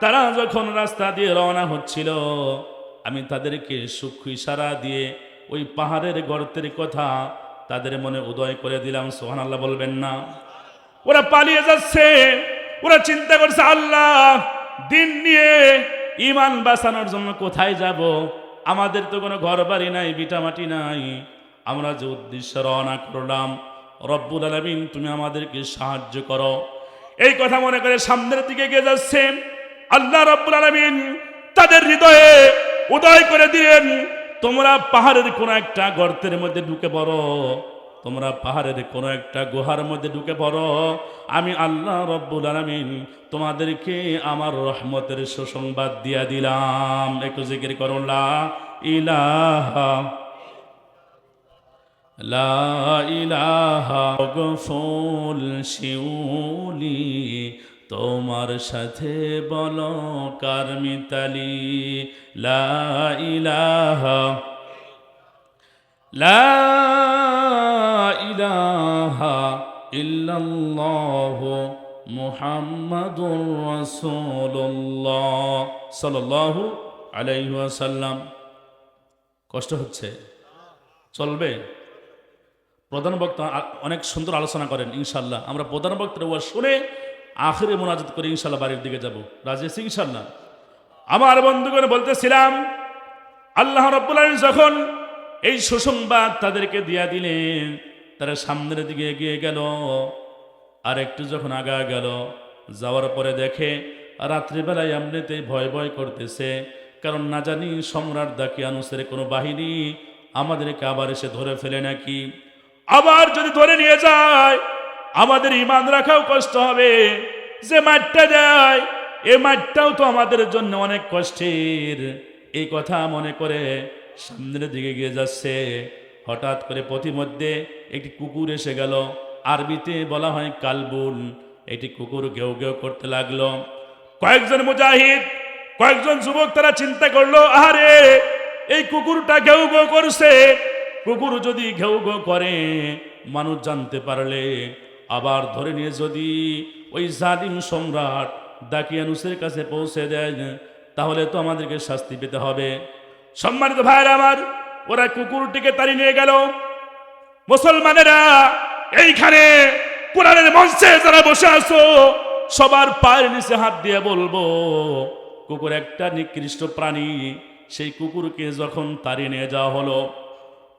তারা যখন রাস্তা দিয়ে রওনা হচ্ছিল, আমি তাদেরকে সূক্ষ্ম ইশারা দিয়ে ওই পাহাড়ের গর্তের কথা তাদের মনে উদয় করে দিলাম। সুবহানাল্লাহ বলবেন না? ওরা পালিয়ে যাচ্ছে, ওরা চিন্তা করছে আল্লাহ দিন নিয়ে ঈমান বাঁচানোর জন্য কোথায় যাব? আমাদের তো কোনো ঘর বাড়ি নাই, ভিটামাটি নাই, আমরা যে উদ্দেশ্যে রওনা করলাম, রব্বুল আলামিন তুমি আমাদেরকে সাহায্য করো। এই কথা মনে করে সামনের দিকে এগিয়ে যাচ্ছে। আল্লাহ রব্বুল আলামিন তাদের হৃদয়ে উদয় করে দিলেন, তোমরা পাহাড়ের কোনো একটা গর্তের মধ্যে ঢুকে পড়ো, তোমরা পাহাড়ের কোনো একটা গুহার মধ্যে ঢুকে পড়ো, আমি আল্লাহ রব্বুল আলামিন তোমাদেরকে আমার রহমতের সুসংবাদ দিয়া দিলাম। একটু জিকির করো লা ইলাহা লা ইলাহা। ফুল শিউলি তোমার সাথে বলো কার মিতালি, লা ইলাহা লা ইলাহা ইল্লাল্লাহু মুহাম্মাদুর রাসূলুল্লাহ সাল্লাল্লাহু আলাইহি ওয়াসাল্লাম। কষ্ট হচ্ছে? চলবে? প্রধান বক্তা অনেক সুন্দর আলোচনা করেন, ইনশাল্লাহ আমরা প্রধান বক্তার ওয়াজ শুনে আখিরে মোনাজাত করে ইনশাল্লাহ বাড়ির দিকে যাব। রাজি আছি ইনশাল্লাহ? আমার বন্ধুগণ, বলতেছিলাম আল্লাহ রাব্বুল আলামিন যখন এই সুসংবাদ তাদেরকে দিয়া দিলেন, তারা সামনের দিকে এগিয়ে গেল। আর একটু যখন আগা গেল, যাওয়ার পরে দেখে রাত্রিবেলায় এমনিতেই ভয় ভয় করতেছে, কারণ না জানি সম্রাট দাকিয়ানুসের কোনো বাহিনী আমাদেরকে আবার এসে ধরে ফেলে নাকি। আবার যদি ধরে নিয়ে যায় আমাদের ঈমান রাখাও কষ্ট হবে। যে মাঠটা যায় এ মাঠটাও তো আমাদের জন্য অনেক কষ্টের। এই কথা মনে করে সামনের দিকে গিয়ে যাচ্ছে। হঠাৎ করে পথিমধ্যে একটি কুকুর এসে গেল, আরবিতে বলা হয় কালবুন। একটি কুকুর ঘেউ ঘেউ করতে লাগলো। কয়েকজন মুজাহিদ, কয়েকজন যুবক তারা চিন্তা করলো, আরে এই কুকুরটা ঘেউ ঘেউ করছে, কুকুর যদি ঘেউ ঘেউ করে মানুষ জানতে পারলে আবার ধরে নিয়ে যদি ওই জালিম সম্রাট দাকিয়ানুসের কাছে পৌঁছে দেয়, তাহলে তো আমাদেরকে শাস্তি পেতে হবে। সম্মানিত ভাইরা আমার, ওরা কুকুরটিকে তাড়িয়ে নিয়ে গেল। মুসলমানেরা এইখানে কোরআনের মঞ্চে যারা বসে আছো, সবার পায়ের নিচে হাত দিয়ে বলবো, কুকুর একটা নিকৃষ্ট প্রাণী। সেই কুকুরকে যখন তাড়িয়ে নিয়ে যাওয়া হলো,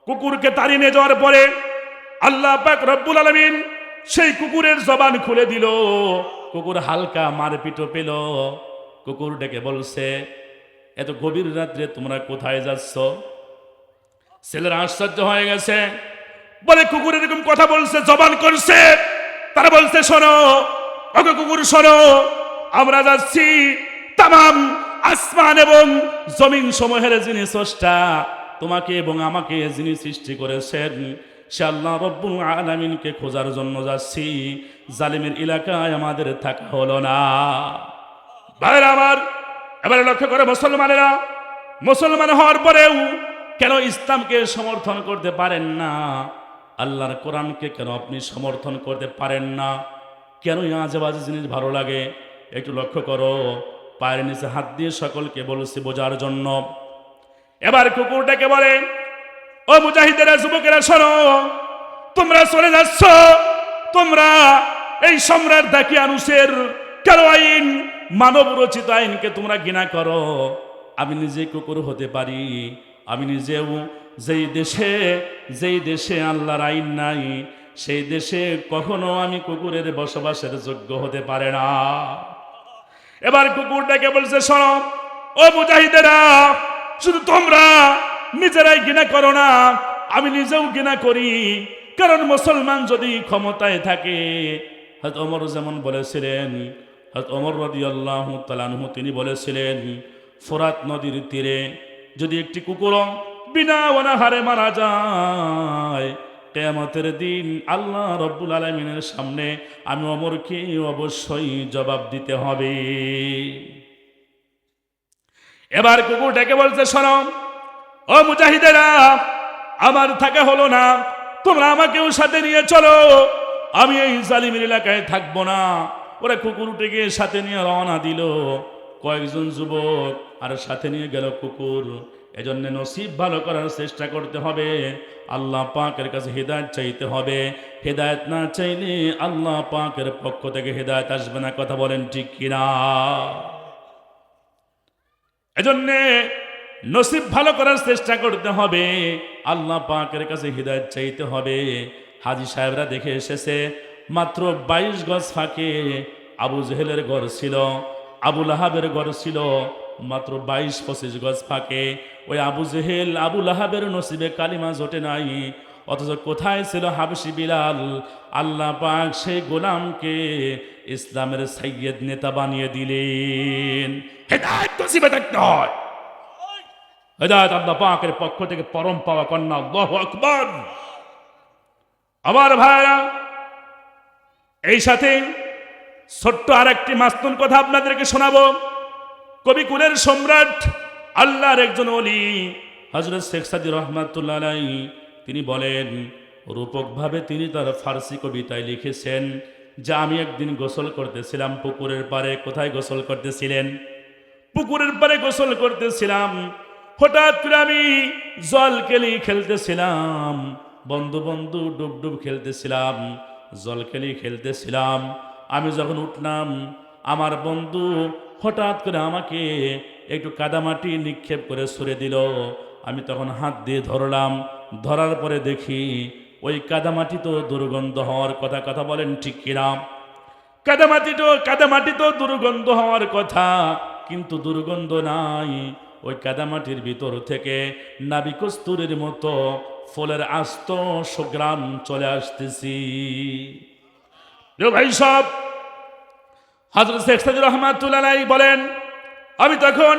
কুকুরকে তাড়িয়ে নিয়ে যাওয়ার পরে আল্লাহ পাক রব্বুল আলামিন সেই কুকুরের জবান খুলে দিল। কুকুর হালকা মারপিটও পেল। কুকুর ডেকে বলছে, এত গভীর রাত্রে তোমরা কোথায় যাচ্ছ? ছেলেরা আশ্চর্য হয়ে গেছে, বলে কুকুর এরকম কথা বলছে, জবান করছে। তারা বলছে, শোনো ওকে কুকুর শোনো, আমরা যাচ্ছি তামাম আসমান এবং জমিন সমূহের যিনি স্রষ্টা, তোমাকে এবং আমাকে যিনি সৃষ্টি করেছেন, সে আল্লাহ রব্বুল আলামিনকে খোঁজার জন্য যাচ্ছি। জালিমের এলাকায় আমাদের থাকা হলো না। ভাইরা আমার, এবারে লক্ষ্য করে মুসলমানেরা, মুসলমান হওয়ার পরেও কেন ইসলামকে সমর্থন করতে পারেন না? আল্লাহর কোরআনকে কেন আপনি সমর্থন করতে পারেন না? কেন আজে বাজে জিনিস ভালো লাগে? একটু লক্ষ্য করো। পায়ের নিচে হাত দিয়ে সকলকে বলছি বোঝার জন্য। এবার কুকুরটাকে বলে, ও মুজাহিদেরা, যুবকেরা শোনো, তোমরা চলে যাচ্ছ তোমরা এই সম্রাট দাকিয়ানুসের কালো আইন, মানব রচিত আইনকে তোমরা ঘৃণা করো। আমি নিজে কুকুর হতে পারি, আমি নিজেও যেই দেশে আল্লাহর আইন নাই, সেই দেশে কখনো আমি কুকুরের বসবাসের যোগ্য হতে পারে না। এবার কুকুরটাকে বলছে, শোনো ও মুজাহিদেরা, শুধু তোমরা নিজেরাই ঘৃণা করো না, আমি নিজেও ঘৃণা করি। কারণ মুসলমান যদি ক্ষমতায় থাকে, হযরত ওমর যেমন বলেছিলেন, হযরত ওমর রাদিয়াল্লাহু তাআলা আনহু তিনি বলেছিলেন, ফোরাত নদীর তীরে যদি একটি কুকুর বিনা অনাহারে মারা যায়, কিয়ামতের দিন আল্লাহ রাব্বুল আলামিনের সামনে আমি ওমরকে অবশ্যই জবাব দিতে হবে। এবার কুকুরটাকে বলছে, শোনো ও মুজাহিদেরা, আমার থাকা হলো না, তোমরা আমাকেও সাথে নিয়ে চলো, আমি এই জালিমের এলাকায় থাকবো না। ওরা কুকুরটাকে সাথে নিয়ে রওনা দিল। কয়েকজন যুবক আর সাথে নিয়ে গেল কুকুর। এজন্য নসিব ভালো করার চেষ্টা করতে হবে, আল্লাহ পাকের কাছে হেদায়েত চাইতে হবে। হেদায়েত না চাইলে আল্লাহ পাকের পক্ষ থেকে হেদায়েত আসবে না। কথা বলেন ঠিক কিনা? এজন্যে নসিব ভালো করার চেষ্টা করতে হবে, আল্লাহ পাকের কাছে হিদায়াত চাইতে হবে। হাজী সাহেবরা দেখে এসেছে মাত্র 22 গজ ফাঁকে আবু জেহেলের ঘর ছিল, আবু লাহাবের ঘর ছিল মাত্র 22-25 গজ ফাঁকে। ওই আবু জেহেল আবু লাহাবের নসিবে কালিমা জোটে নাই, অথচ কোথায় ছিল হাবশি বিলাল? আল্লাহ পাক সেই গোলামকে ইসলামের সাইয়্যেদ নেতা বানিয়ে দিলেন। হেদায়েত নসিবে থাকতে হয়, হেদায়েত আল্লাহ পাকের পক্ষ থেকে পরম পাওয়া কন্যা। আল্লাহু আকবার। আমার ভাইরা, এই সাথে ছোট্ট আর একটি মাস্তুন কথা আপনাদেরকে শোনাবো। কবি কুলের সম্রাট আল্লাহর একজন ওলি হযরত শেখ সাদী রহমাতুল্লাহ আলাইহি তিনি বলেন, রূপকভাবে তিনি তার ফার্সি কবিতায় লিখেছেন যে আমি একদিন গোসল করতেছিলাম পুকুরের পাড়ে। কোথায় গোসল করতেছিলেন? পুকুরের পাড়ে গোসল করতেছিলাম। হঠাৎ করে আমি জল কেলি খেলতেছিলাম, বন্ধু বন্ধু ডুব খেলতেছিলাম, জল কেলি খেলতেছিলাম। আমি যখন উঠলাম, আমার বন্ধু হঠাৎ করে আমাকে একটু কাদামাটি নিক্ষেপ করে ছুঁড়ে দিল। আমি তখন হাত দিয়ে ধরলাম, ধরার পরে দেখি ওই কাদামাটি তো দুর্গন্ধ হওয়ার কথা। কথা বলেন ঠিক কিনা? কাদামাটি তো দুর্গন্ধ হওয়ার কথা, কিন্তু দুর্গন্ধ নাই। ওই কাদামাটির ভিতর থেকে নাবি কস্তুরীর মতো ফুলের আস্ত সুঘ্রাণ চলে আসতেছি। ভাই সব হযরত শেখ সাদী রহমাতুল্লাহ আলাইহি বলেন, আমি তখন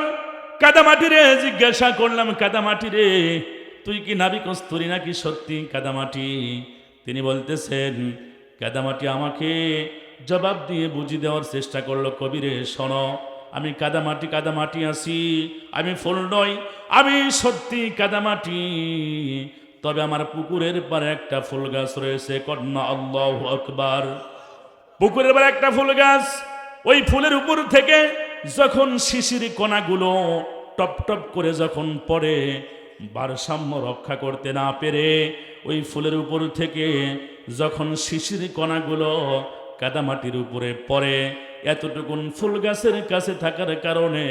কাদামাটিরে জিজ্ঞাসা করলাম, কাদামাটিরে তুই কি নাবি কস্তুরী নাকি সত্যি কাদামাটি? তিনি বলতেছেন, কাদামাটি আমাকে জবাব দিয়ে বুঝিয়ে দেওয়ার চেষ্টা করলো, কবিরে শোনো, আমি কাদামাটি আছি, আমি ফুল নই, আমি সত্যি কাদামাটি। তবে আমার পুকুরের পারে একটা ফুল গাছ রয়েছে। কন্যা আল্লাহু আকবার। পুকুরের পারে একটা ফুল গাছ, ওই ফুলের উপর থেকে যখন শিশির কণাগুলো টপ টপ করে যখন পড়ে, ভারসাম্য রক্ষা করতে না পেরে ওই ফুলের উপর থেকে যখন শিশির কণাগুলো কাদামাটির উপরে পড়ে, এতটুকুন ফুল গাছের কাছে থাকার কারণে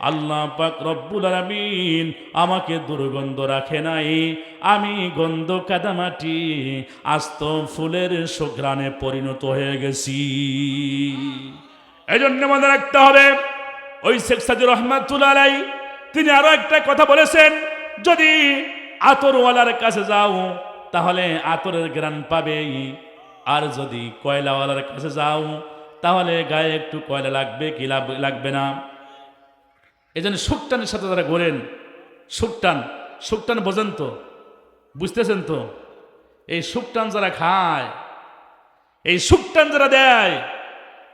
আল্লাহ পাক রব্বুল আলামিন আমাকে দুর্গন্ধ রাখে নাই। আমি গন্ধ কাদামাটি আস্ত ফুলের সুঘ্রাণে পরিণত হয়ে গেছি। এই জন্য মনে রাখতে হবে, ওই শেখ সাদী রহমাতুল্লাহ আলাইহি তিনি আরো একটা কথা বলেছেন, যদি আতরওয়ালার কাছে যাও তাহলে আতরের ঘ্রাণ পাবে, আর যদি কয়লাওয়ালার কাছে যাও তাহলে গায়ে একটু কয়লা লাগবে কি লাগবে না। এই জন্য শুকটানের সাথে যারা ঘোরেন, শুকটান বোঝেন তো, বুঝতেছেন তো? এই শুকটান যারা খায়, এই শুকটান যারা দেয়,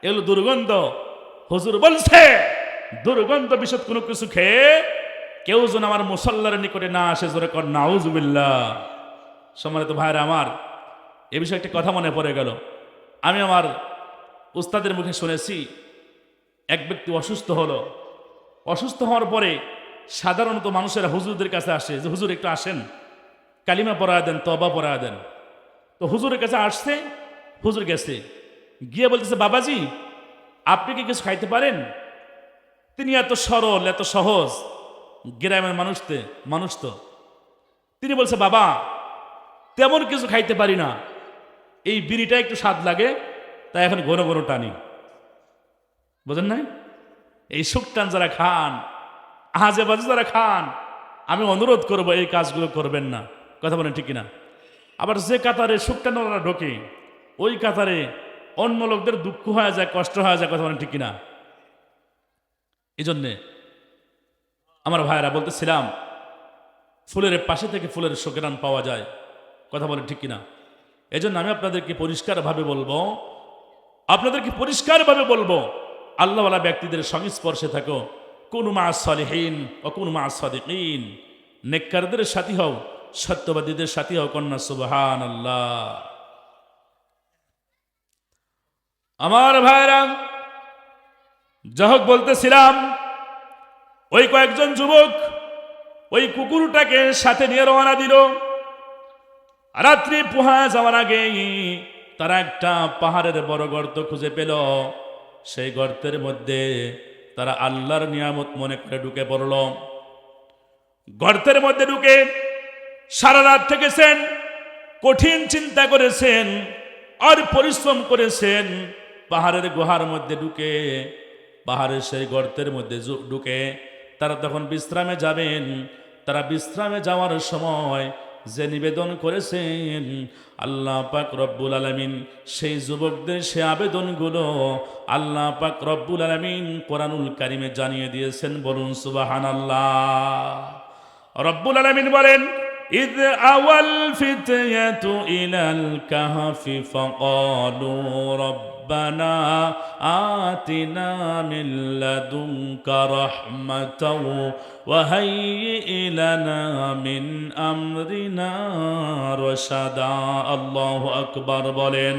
এগুলো দুর্গন্ধ। হুজুর বলছে দুর্গন্ধ বিশদ কোনো কিছু খেয়ে কেউ যেন আমার মুসাল্লার নিকটে না আসে। জোরে কর নাউজুবিল্লাহ। সম্মানিত ভাইরা আমার, এ বিষয়ে একটা কথা মনে পড়ে গেল। আমি আমার উস্তাদের মুখে শুনেছি, এক ব্যক্তি অসুস্থ হলো। অসুস্থ হওয়ার পরে সাধারণত মানুষেরা হুজুরদের কাছে আসে যে হুজুর একটু আসেন, কালিমা পড়ায় দেন, তওবা পড়ায় দেন। তো হুজুরের কাছে আসছে, হুজুর গেছে, গিয়ে বলতেছে, বাবাজি আপনি কি কিছু খাইতে পারেন? তিনি এত সরল, এত সহজ, গ্রামের মানুষ তো। তিনি বলছে, বাবা তেমন কিছু খাইতে পারি না, এই বিড়িটা একটু স্বাদ লাগে, তাই এখন ঘন ঘন টানি। বোঝেন নাই? এই শুকটান যারা খান, আজে বাজে যারা খান, আমি অনুরোধ করব এই কাজগুলো করবেন না। কথা বলেন ঠিক কিনা? আবার যে কাতারে শুকটান ওরা ঢোকে, ওই কাতারে অন্য লোকদের দুঃখ হয়ে যায়, কষ্ট হয়ে যায়। কথা বলেন ঠিক কিনা? এই জন্যে আমার ভাইয়েরা বলতেছিলাম, ফুলের পাশে থেকে ফুলের সুঘ্রাণ পাওয়া যায়। কথা বলেন ঠিক কিনা? এই জন্য আমি আপনাদেরকে পরিষ্কারভাবে বলবো, আল্লাহওয়ালা ব্যক্তিদের সংস্পর্শে থাকো। কুনু মা সালিহিন ও কুনু মা সাদিকিন, নেককারদের সাথী হও, সত্যবাদীদের সাথী হও। কন্যা সুবহানাল্লাহ। আমার ভাইরা, যাহোক বলতেছিলাম, ওই কয়েকজন যুবক ওই কুকুরটাকে সাথে নিয়ে রওনা দিল। রাত্রি পোহা যাওয়ার আগেই তারা একটা পাহাড়ের বড় গর্ত খুঁজে পেল। সেই গর্তের মধ্যে তারা আল্লাহর নিয়ামত মনে করে ঢুকে পড়ল। গর্তের মধ্যে ঢুকে সারা রাত থেকেছেন, কঠিন চিন্তা করেছেন আর পরিশ্রম করেছেন। পাহাড়ের গুহার মধ্যে ঢুকে, পাহাড়ের সেই গর্তের মধ্যে ঢুকে তারা তখন বিশ্রামে যাবেন। তারা বিশ্রামে যাওয়ার সময় যে নিবেদন করেছেন, আল্লাহ পাক রব্বুল আলামিন সেই যুবকদের সে আবেদনগুলো আল্লাহ পাক রব্বুল আলামিন কোরআনুল কারিমে জানিয়ে দিয়েছেন। বলুন সুবহানাল্লাহ। রব্বুল আলামিন বলেন, ইয আওয়াল ফিতয়াতু ইলাল কাহফি ফাকালু রব্বানা আতিনা মিন লাদুনকা রাহমাতাও ওয়া হাইয়্যি লানা মিন আমরিনা রাশাদা। আল্লাহু আকবার বলেন।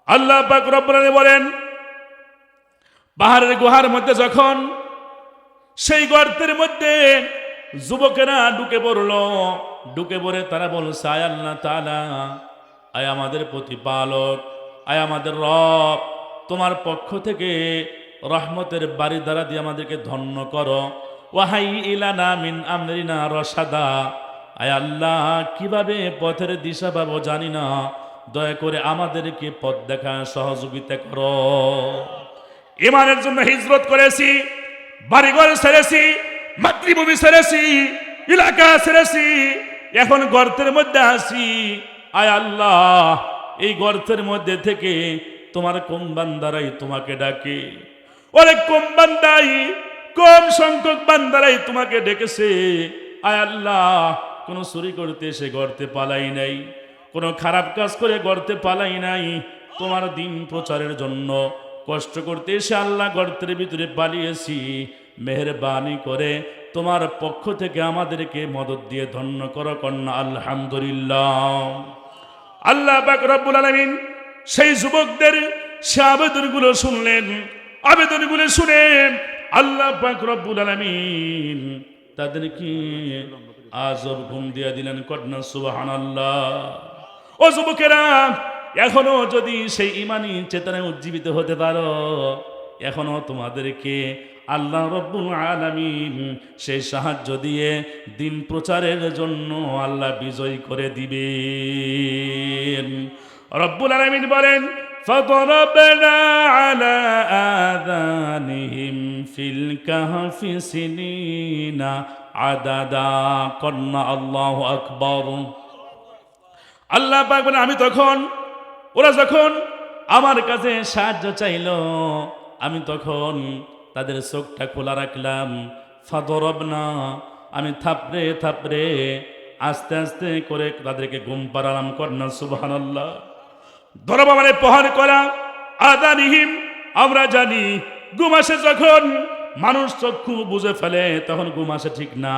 আল্লাহ পাক রব্বুল আলামিন বলেন, পাহাড়ের গুহার মধ্যে যখন সেই গর্তের মধ্যে যুবকেরা ঢুকে পড়ল, ঢুকে পড়ে তারা বলছে, আয় আল্লাহ তাআলা, আয় আমাদের প্রতিপালক, আয় আমাদের রব, তোমার পক্ষ থেকে রহমতের বাড়ি দ্বারা দিয়ে আমাদেরকে ধন্য করো। ওয়াহাই ইলানা মিন আমরিনা রশাদা, আয় আল্লাহ কিভাবে পথের দিশা পাবো জানি না, দয়া করে আমাদেরকে পথ দেখা সহযোগিতা করো। ইমানের জন্য হিজরত করেছি, বাড়িঘর ছেড়েছি, মাতৃভূমি ছেড়েছি, এলাকা ছেড়েছি, এখন গর্তের মধ্যে আসি। আয় আল্লাহ, এই গর্তের মধ্যে থেকে তোমার কোন বান্দারাই তোমাকে ডাকে, অনেক কম বান্দাই, কম সংখ্যক বান্দারাই তোমাকে ডেকেছে। আয় আল্লাহ, কোনো চুরি করতে এসে গর্তে পালাই নাই, কোনো খারাপ কাজ করে গর্তে পালাই নাই, তোমার দিন প্রচারের জন্য কষ্ট করতে এসে আল্লাহ গর্তের ভিতরে পালিয়েছি। মেহেরবানি করে তোমার পক্ষ থেকে আমাদেরকে মদদ দিয়ে ধন্য করো। কন্যা আলহামদুলিল্লাহ। আল্লাহ পাক রব্বুল আলামিন সেই যুবকদের সে আবেদনগুলো শুনলেন। আবেদনগুলো শুনে আল্লাহ পাক রব্বুল আলামিন তাদেরকে আজব ঘুম দিয়ে দিলেন। কন্যা সুবহানাল্লাহ। ও যুবকেরা, এখনো যদি সেই ইমানি চেতনায় উজ্জীবিত হতে পারো, এখনো তোমাদেরকে আল্লাহ রব্বুল আলামিন সেই সাহায্য দিয়ে দিন প্রচারের জন্য আল্লাহ বিজয় করে দিবেন। রব্বুল আলামিন বলেন, فضربنا على آذانهم في الكهف سنين عددا। قلنا الله أكبر। আল্লাহ পাক বলেন, আমি তখন, ওরা যখন আমার কাছে সাহায্য চাইল, আমি তখন তাদের চোখটা খোলা রাখলাম। ফাদরবনা, আমি থাপড়ে থাপড়ে আস্তে আস্তে করে তাদেরকে ঘুম পাড়ালাম। কন্যা সুবহানাল্লাহ। দরবা মানে প্রহার করা। আদানিহিম, আমরা জানি ঘুম আসে যখন মানুষ চক্ষু বুঝে ফেলে, তখন ঘুম আসে ঠিক না।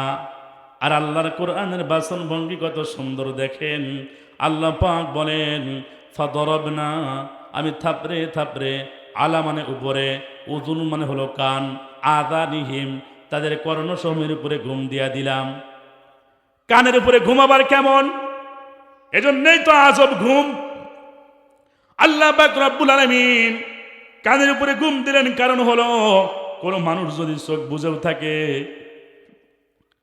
আর আল্লাহর কোরআনের বাসন ভঙ্গি কত সুন্দর দেখেন। আল্লাহ পাক বলেন, ফাদরবনা, আমি থাপড়ে থাপড়ে, আলা মানে উপরে, উযুন মানে হলো কান, আযানিহিম তাদের কর্ণসমূহের উপরে ঘুম দিয়া দিলাম। কানের উপরে ঘুমাবার কেমন, এজন্যই তো আজব ঘুম। আল্লাহ পাক রব্বুল আলামিন কানের উপরে ঘুম দিলেন। কারণ হলো কোনো মানুষ যদি চোখ বুঝেও থাকে,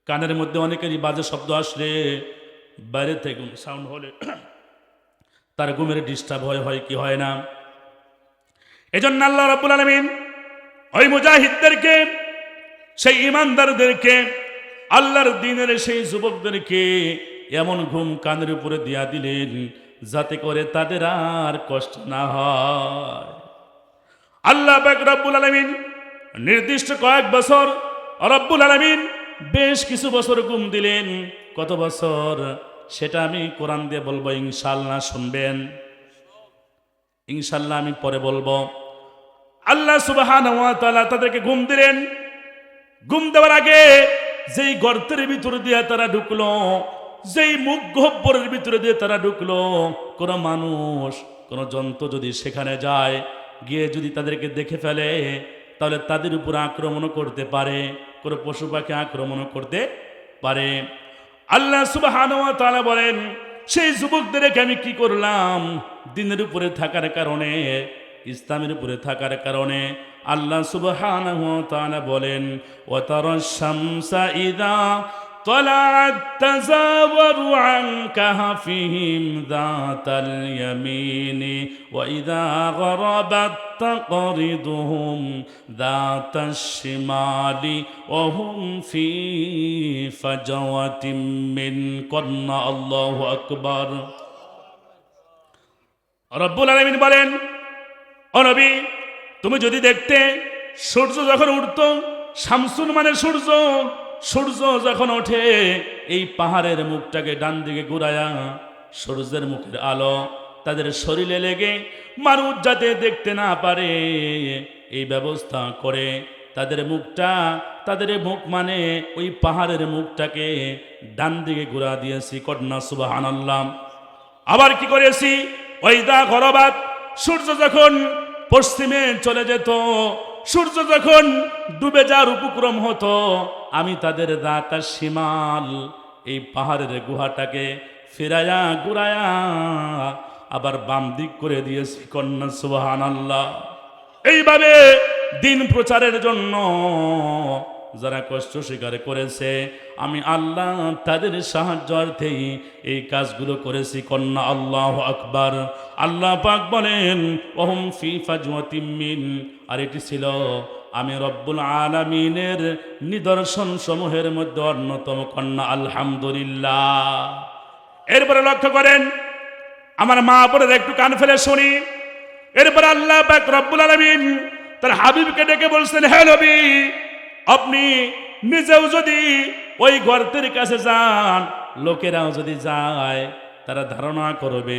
কানের মধ্যে অনেকেরই বাজে শব্দ আসলে, বাইরে থেকে সাউন্ড হলে তার ঘুমের ডিস্টার্ব হয় কি হয় না? এজন্য আল্লাহ রাব্বুল আলামিন ওই মুজাহিদদেরকে, সেই ইমানদারদেরকে, আল্লাহর দ্বীনের সেই যুবকদেরকে এমন ঘুম কানের উপরে দিয়া দিলেন যাতে করে তাদের আর কষ্ট না হয়। আল্লাহ পাক রব্বুল আলামিন নির্দিষ্ট কয়েক বছর রব্বুল আলামিন বেশ কিছু বছর ঘুম দিলেন। কত বছর সেটা আমি কোরআন দিয়ে বলবো ইনশাআল্লাহ, শুনবেন ইনশাআল্লাহ, আমি পরে বলবো। আল্লাহ সুবহানাহু ওয়া তাআলা তাদেরকে ঘুম দিলেন। ঘুম দেওয়ার আগে যেই গর্তের ভিতর দিয়ে তারা ঢুকলো, যেই মুখ গহ্বরের ভিতরে দিয়ে তারা ঢুকলো, কোনো মানুষ কোনো জন্তু যদি সেখানে যায়, গিয়ে যদি তাদেরকে দেখে ফেলে, তাহলে তাদের উপর আক্রমণ করতে পারে, কোনো পশু পাখি আক্রমণ করতে পারে। আল্লাহ সুবহানাহু ওয়া তাআলা বলেন, সেই যুবকদেরকে আমি কি করলাম? দিনের উপরে থাকার কারণে, ইসলামের উপরে থাকার কারণে আল্লাহ সুবহানাহু ওয়া তাআলা বলেন, ওয়া তারাশ শামসা ইযা طلعت تزاور عن كهفهم ذات اليمين وإذا غربت تقرضهم ذات الشمال وهم في فجوة من قلنا الله أكبر। রব্বুল আলামিন বলেন, ও নবী, তুমি যদি দেখতে সূর্য যখন উঠতো, শামসুন মানে সূর্য, সূর্য যখন ওঠে এই পাহাড়ের মুখটাকে ডান দিকে ঘুরায়া সূর্যের মুখের আলো তাদের শরীরে লেগে মানুষ যাতে দেখতে না পারে এই ব্যবস্থা করে তাদের মুখটা, তাদের মুখ মানে ওই পাহাড়ের মুখটাকে ডান দিকে ঘুরা দিয়েছি। কন্যা সুবহানাল্লাহ। আবার কি করেছি? ওইদা গরবাত, সূর্য যখন পশ্চিমে চলে যেত, সূর্য যখন ডুবে যাওয়ার উপক্রম হতো, আমি তাদের দাতা শিমাল এই পাহাড়ের গুহাটাকে ফিরায়া ঘুরায়া আবার বাম দিক করে দিয়েছি। কন্যা সুবহানাল্লাহ। এইভাবে দিন প্রচারের জন্য যারা কষ্ট স্বীকার করেছে, আমি আল্লাহ তাদের সাহায্যার্থেই এই কাজগুলো করেছি। কন্যা আল্লাহু আকবার। আল্লাহ পাক বলেন, ওহুম ফি ফাজওয়াতিম মিন, আর এটি ছিল আমি রব্বুল আলামিনের নিদর্শন সমূহের মধ্যে অন্যতম। কন্যা আলহামদুলিল্লাহ। এরপরে লক্ষ্য করেন, আমার মা বোনেরা একটু কান ফেলে শুনি। এরপরে আল্লাহ পাক রব্বুল আলামিন তার হাবিবকে ডেকে বলছেন, হে নবী, আপনি নিজেও যদি ওই গর্তের কাছে যান, লোকেরাও যদি যায়, তারা ধারণা করবে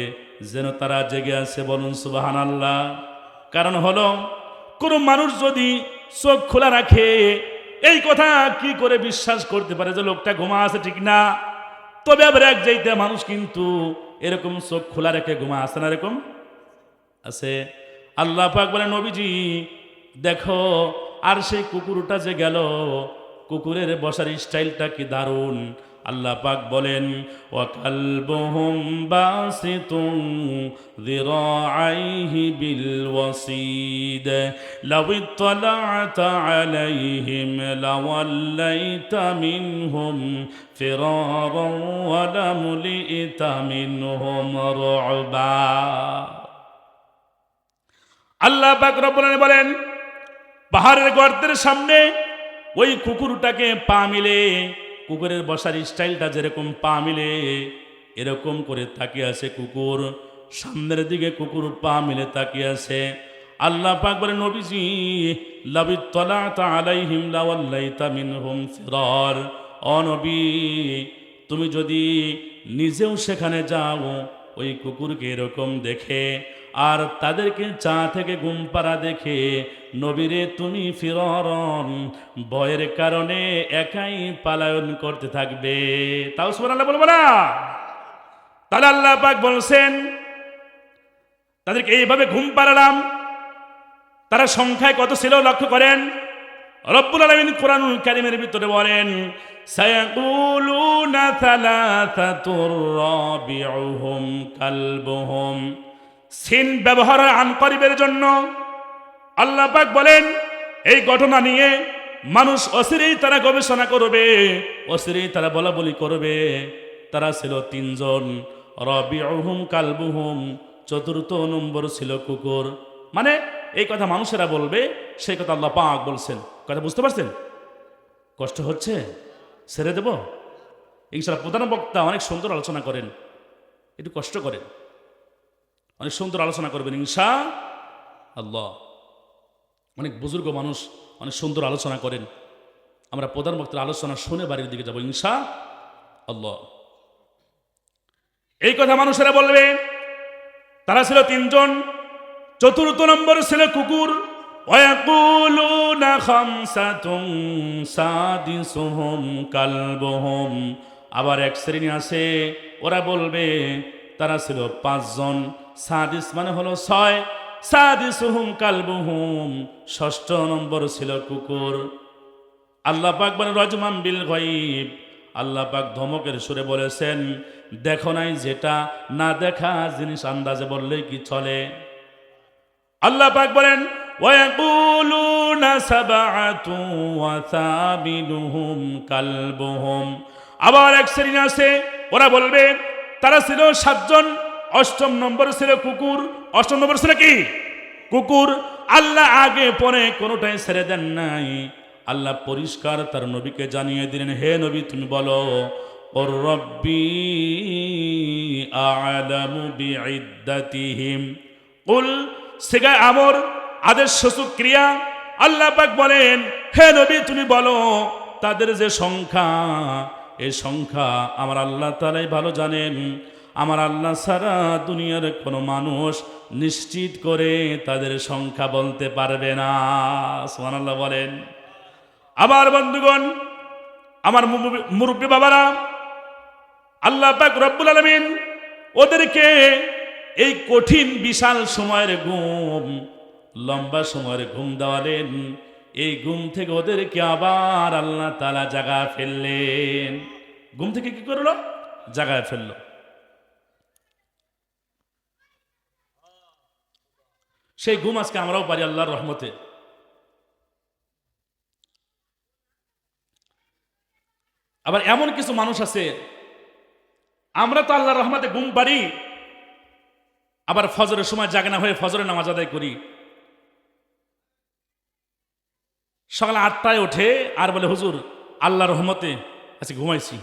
যেন তারা জেগে আছে। বলুন সুবহানাল্লাহ। কারণ হলো, কোনো মানুষ যদি চোখ খোলা রাখে, এই কথা কি করে বিশ্বাস করতে পারে যে লোকটা ঘুমা আছে? ঠিক না? তবে আবার এক যাইতে মানুষ কিন্তু এরকম চোখ খোলা রেখে ঘুমা আছে না? এরকম আছে। আল্লাহ পাক বলেন, নবীজি দেখো, আর সেই কুকুরটা যে গেল, কুকুরের বসার স্টাইলটা কি দারুণ। আল্লাহ পাক বলেন, ওয়া কালবুহুম বাসিতুন যিরাআইহি বিল ওয়াসিদ লাউ ইত্তালা'তা আলাইহিম লাওয়াল্লাইতা মিনহুম ফিরারান ওয়া লামুলিতা মিনহুম রু'বা। আল্লাহ পাক রব্বুল আলামিন বলেন, পাহাড়ের গর্তের সামনে ওই কুকুরটাকে পা মিলে, কুকুরের বসার স্টাইলটা যেরকম পা মিলে এরকম করে তাকিয়ে আছে কুকুর, সামনের দিকে কুকুর পা মিলে তাকিয়ে আছে। আল্লাহ পাক বলেন, নবীজি লাউ ইত্তালা'তা আলাইহিম লাওয়াল্লাইতা মিনহুম ফিরার। ও নবী, তুমি যদি নিজেও সেখানে যাও, ওই কুকুরকে এরকম দেখে আর তাদেরকে চা থেকে ঘুম পাড়া দেখে, নবীরে তুমি ফিররন ভয়ের কারণে একাই পালায়ন করতে থাকবে। তাও সুবহানাল্লাহ বলবো না? তাহলে আল্লাহ পাক বলছেন, তাদেরকে এইভাবে ঘুম পাড়ালাম। তারা সংখ্যায় কত ছিল লক্ষ্য করেন। রব্বুল আলামিন কোরআনুল কারীমের ভিতরে বলেন, সায়াকুলুনা সালাসাতুর রাবিউহুম কালবুহুম, সিন ব্যবহার হয় আনকরিবের জন্য। আল্লাহ পাক বলেন এই ঘটনা নিয়ে মানুষ অচিরেই তারা গবেষণা করবে, অচিরেই তারা বলা বলি করবে। তারা ছিল তিনজন, রাবিউহুম কালবুহুম, চতুর্থ নম্বর ছিল কুকুর। মানে এই কথা মানুষেরা বলবে, সেই কথা আল্লাহ পাক বলছেন। কথা বুঝতে পারছেন? কষ্ট হচ্ছে? ছেড়ে দেব ইনশাআল্লাহ। প্রধান বক্তা অনেক সুন্দর আলোচনা করেন, একটু কষ্ট করেন, অনেক সুন্দর আলোচনা করবেন ইনশাআল্লাহ। অনেক বুজুর্গ মানুষ অনেক সুন্দর আলোচনা করেন। আমরা প্রধান বক্তার আলোচনা শুনে বাড়ির দিকে যাবো ইনশাআল্লাহ। এই কথা মানুষেরা বলবে। তারা ছিল তিনজন, চতুর্থ নম্বর ছিল কুকুর। ওয়ায়াকুলুনা খামসাতুন সাদিসুহুম কালবুহুম। আবার এক শ্রেণী আছে, ওরা বলবে তারা ছিল পাঁচজন, সাদিস মানে হলো ছয়, সাদিসুহুম কালবুহুম, ষষ্ঠ নম্বর ছিল কুকুর। আল্লাহ পাক বলেন রাজমান বিল গায়ব, আল্লাহ পাক ধমকের সুরে বলেছেন দেখো নাই যেটা, না দেখা জিনিস আন্দাজে বললেই কি চলে। আল্লাহ পাক বলেন ওয়ায়াকুলুনা সাবআতু ওয়া সাবিনুহুম কালবুহুম। আবার এক শ্রেণী আছে, ওরা বলবে তারা ছিল সাতজন, অষ্টম নম্বর ছিল কুকুর। অষ্টম নম্বর ছিল কি? কুকুর। আল্লাহ আগে পরে কোনোটাই ছেড়ে দেন নাই। আল্লাহ পরিষ্কার তার নবীকে জানিয়ে দিলেন, হে নবী তুমি বলো ওর রব্বি আ'লামু বিইদ্দাতিহিম কুল। সেগা আমর আদেশ সূচক ক্রিয়া। আল্লাহ পাক বলেন হে নবী তুমি বলো তাদের যে সংখ্যা, এই সংখ্যা আমার আল্লাহ তাআলাই ভালো জানেন। আমার আল্লাহ ছাড়া দুনিয়ার কোনো মানুষ নিশ্চিত করে তাদের সংখ্যা বলতে পারবে না। সুবহানাল্লাহ বলেন। আবার বন্ধুগণ, আমার মুরব্বী বাবারা, আল্লাহ পাক রব্বুল আলামিন ওদেরকে এই কঠিন বিশাল সময়ের ঘুম, লম্বা সময়ের ঘুম দেওয়ালেন। এই ঘুম থেকে ওদেরকে আবার আল্লাহ তাআলা জাগায় ফেললেন। ঘুম থেকে কি করলো? জাগায় ফেললো। সেই ঘুম আজকে আমরাও পারি আল্লাহর রহমতে। আবার এমন কিছু মানুষ আছে, আমরা তো আল্লাহর রহমতে ঘুম পারি, আবার ফজরের সময় জাগে না হয়ে ফজরের নামাজ আদায় করি। সকাল 8টায় ওঠে আর বলে হুজুর আল্লাহর রহমতে আজকে ঘুমাইছি,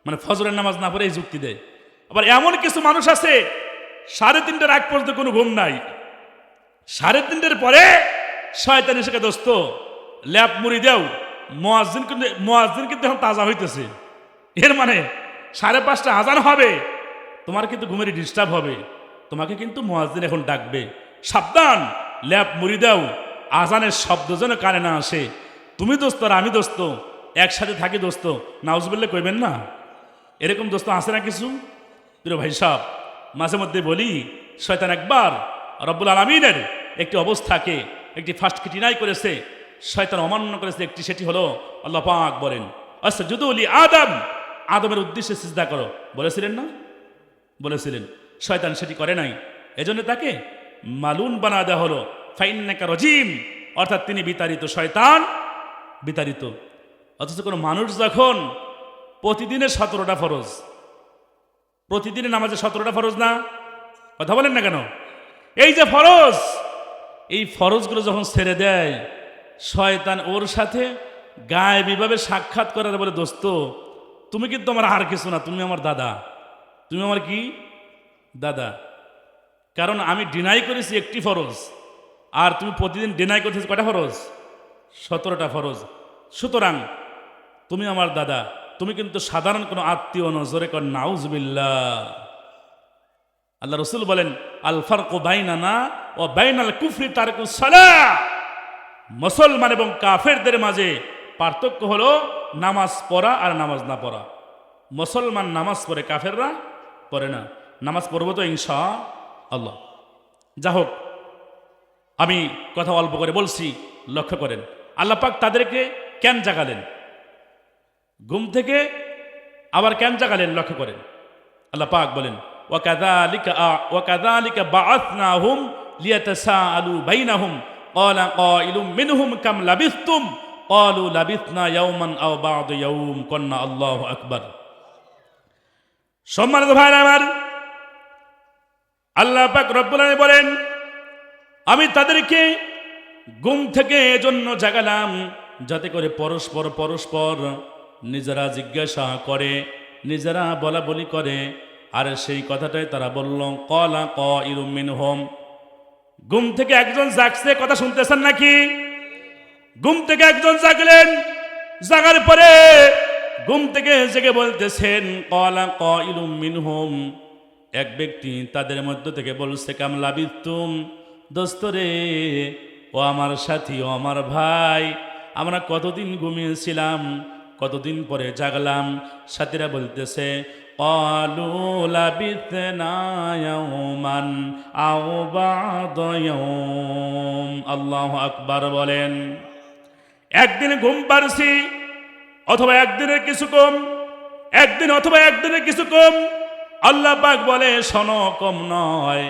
মানে ফজরের নামাজ না পড়ে এই যুক্তি দেয়। আবার এমন কিছু মানুষ আছে 3:30টার আগ পর্যন্ত কোনো ঘুম নাই, 3:30টার পরে শয়তান এসে দোস্ত ল্যাপ মুড়ি দেও, মুয়াজ্জিন কিন্তু এখন তাজা হইতেছে। এর মানে 5:30 আজান হবে, তোমার কিন্তু ঘুমের ডিস্টার্ব হবে, তোমাকে কিন্তু মুয়াজ্জিন এখন ডাকবে, সাবধান ল্যাপ মুড়ি দাও, আজানের শব্দ যেন কানে না আসে। তুমি দোস্ত আর আমি দোস্ত, একসাথে থাকি দোস্ত, নাউজুবিল্লাহ কইবেন না? এরকম দোস্ত আছে না কিছু? প্রিয় ভাই সাহেব, মাঝে মধ্যে বলি শয়তান একবার রব্বুল আলামিনের একটি অবস্থাকে একটি ফার্স্ট ক্রিটিনাই করেছে, শয়তান অমান্য করেছে একটি, সেটি হলো আল্লাহ পাক বলেন আসজুদু লি আদম, আদমের উদ্দেশ্যে সিজদা করো বলেছিলেন না? বলেছিলেন। শয়তান সেটি করে নাই, এজন্য তাকে মালুন বানা দেওয়া হলো, ফাইন্নাকা রাজিম, অর্থাৎ তিনি বিতাড়িত, শয়তান বিতাড়িত। অথচ কোনো মানুষ যখন প্রতিদিনের 17টা ফরজ, প্রতিদিনের নামাজে 17টা ফরজ না? কথা বলেন না কেন? এই যে ফরজ, এই ফরজগুলো যখন ছেড়ে দেয়, শয়তান ওর সাথে গায়েবীভাবে সাক্ষাৎ করার বলে দোস্ত তুমি কিন্তু আমার আর কিছু না, তুমি আমার দাদা, তুমি আমার কি দাদা, কারণ আমি ডিনাই করেছি একটি ফরজ, আর তুমি প্রতিদিন ডিনাই করতেছি কটা ফরজ? 17টা ফরজ। সুতরাং তুমি আমার দাদা, তুমি কিন্তু সাধারণ কোনো আত্মীয় নজরে কর, নাউজুবিল্লাহ। আল্লাহ রসুল বলেন আল ফারকু বাইনানা ওয়া বাইনাল কুফরি তারকুস সালাহ, মুসলমান এবং কাফেরদের মাঝে পার্থক্য হলো নামাজ পড়া আর নামাজ না পড়া। মুসলমান নামাজ পড়ে, কাফেররা পড়ে না। নামাজ পড়বো তো ইনশাআল্লাহ। যা হোক, আমি কথা অল্প করে বলছি, লক্ষ্য করেন আল্লাহ পাক তাদেরকে কেন জাগালেন ঘুম থেকে, আবার কেন জাগালেন লক্ষ্য করেন। আল্লাহ পাক বলেন ওয়াকাযালিকা বাআসনাহুম লিয়াতাসাআলু বাইনাহুম ক্বালা কাইলুম মিনহুম কাম লাবিসতুম ক্বালু লাবিসনা ইয়াওমান আও বা'দ ইয়াওম কন্না আল্লাহু আকবার। সম্মানিত ভাইরা আমার, আল্লাহ পাক রব্বুল আলামিন বলেন, আমি তাদেরকে ঘুম থেকে এজন্য জাগালাম যাতে করে পরস্পর নিজেরা জিজ্ঞাসা করে, নিজেরা বলা বলি করে। আর সেই কথাটাই তারা বলল, ক্বালা কাইলুম মিনহুম। ঘুম থেকে একজন জাগছে, কথা শুনতেছেন নাকি? ঘুম থেকে একজন জাগলেন, জাগার পরে ঘুম থেকে জেগে বলতেছেন, ক্বালা কাইলুম মিনহুম, এক ব্যক্তি তাদের মধ্য থেকে বলছে, কাম লাবিসতুম, দোস্ত রে, ও আমার সাথী, ও আমার ভাই, আমরা কতদিন ঘুমিয়েছিলাম, কতদিন পরে জাগলাম। সাথীরা বলতেছে, ক্বালু লাবিসনা ইয়াওমান আও বা'দ ইয়াওম। আল্লাহু আকবার বলেন। একদিন ঘুম পারছি, অথবা একদিনের কিছু কম, একদিন অথবা একদিনের কিছু কম। আল্লাহ পাক বলে, শোনো, কম নয়,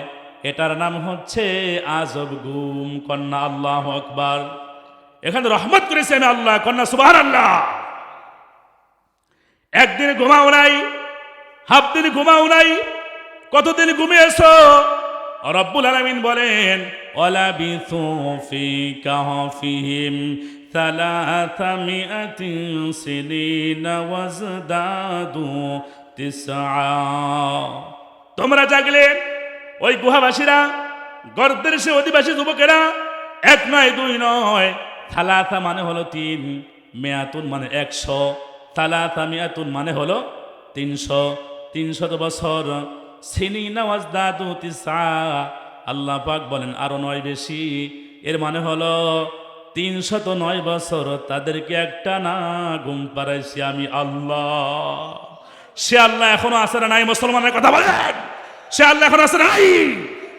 এটার নাম হচ্ছে আজব ঘুম। কন্যা আল্লাহু আকবার। এখানে রহমত করেছে আমি আল্লাহ, কন্যা সুবহানাল্লাহ। একদিন ঘুমাও নাই, হাফ দিন ঘুমাও নাই, কতদিন ঘুমিয়েছো? রব্বুল আলামিন বলেন, ওয়ালাবিসু ফি কাহফিহিম সালাসামিআতিন সিনিনা ওয়াজদাদু তিসআ। তোমরা জাগলে, ওই গুহাবাসীরা, গর্তের সে অধিবাসী যুবকেরা, এক নয় দুই নয়, সালাসা মানে হলো তিন, মিয়াতুন মানে 100, সালাসা মিয়াতুন মানে হলো 300, 300 বছর। সিনিনা ওয়াজদাদু তিসআ, আল্লাহ পাক বলেন আরো 9 বেশি। এর মানে হলো 309 বছর তাদেরকে একটা না ঘুম পাড়াইছি আমি আল্লাহ। সে আল্লাহ এখনো আছে না নাই? মুসলমানের কথা বলেন, সে আল্লাহ এখন আছে না নাই?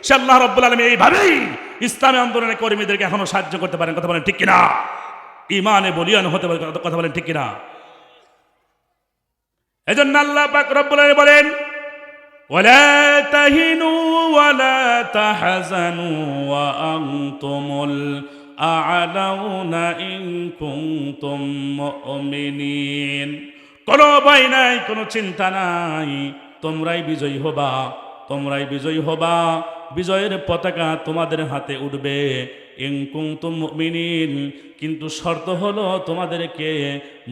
সে আল্লাহ রব্বুল আলামিন এইভাবেই ইসলামী আন্দোলনের কর্মীদেরকে এখনো সাহায্য করতে পারেন। কথা বলেন ঠিক কিনা? ইমানে বলিয়ান হতে পারে। কথা বলেন ঠিক কিনা? এজন্য আল্লাহ পাক রব্বুল আলামিন বলেন, ওয়ালা তাহিনু ওয়ালা তাহজানু ওয়া আনতুমুল আ'লাউনা ইন কুনতুম মুমিনিন। কোনো ভয় নাই, কোনো চিন্তা নাই, তোমরাই বিজয়ী হবা, তোমরাই বিজয়ী হবা, বিজয়ের পতাকা তোমাদের হাতে উঠবে। ইন কুনতুম মুমিনিন, কিন্তু শর্ত হলো তোমাদেরকে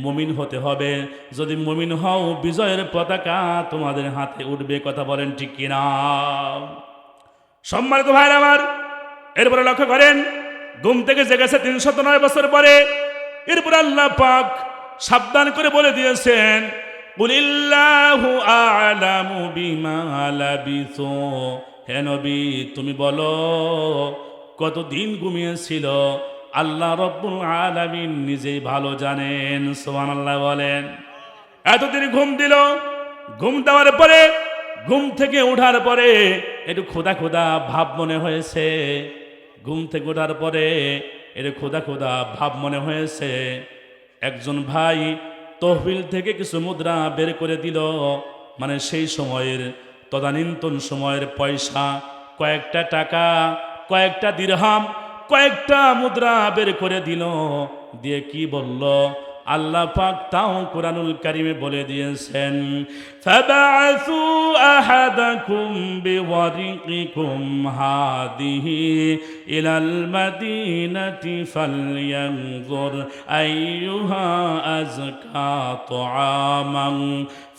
মুমিন হতে হবে। যদি মুমিন হও, বিজয়ের পতাকা তোমাদের হাতে উঠবে। কথা বলেন ঠিক কিনা? সম্মানিত ভাইরা আমার, এরপরে লক্ষ্য করেন, ঘুম থেকে জেগেছে 309 বছর পরে। এরপরে আল্লাহ পাক সাবধান করে বলে দিয়েছেন, কুলিল্লাহু আ'লামু বিমা লাবিসু। হে নবী, তুমি বলো কতদিন ঘুমিয়েছিল? আল্লাহ রব্বুল আলামিন নিজেই ভালো জানেন। সুবহানাল্লাহ বলেন। এতদিন ঘুম দিল, ঘুম দেওয়ার পরে, ঘুম থেকে ওঠার পরে একটু খোদা খোদা ভাব মনে হয়েছে। ঘুম থেকে ওঠার পরে একটু খোদা খোদা ভাব মনে হয়েছে। একজন ভাই তহবিল থেকে কিছু মুদ্রা বের করে দিল, মানে সেই সময়ের, তদানীন্তন সময়ের পয়সা, কয়েকটা টাকা, কয়েকটা দিরহাম, কয়েকটা মুদ্রা বের করে দিল। দিয়ে কি বলল? আল্লাহ পাক তাও কুরআনুল কারীমে বলে দিয়েছেন, ফাবা'আসু আহাদাকুম বিওয়ারিকিকুম হাদিহি ইলাল মাদিনাতি ফালয়ানজুর আইয়ুহা আযকা তুআমান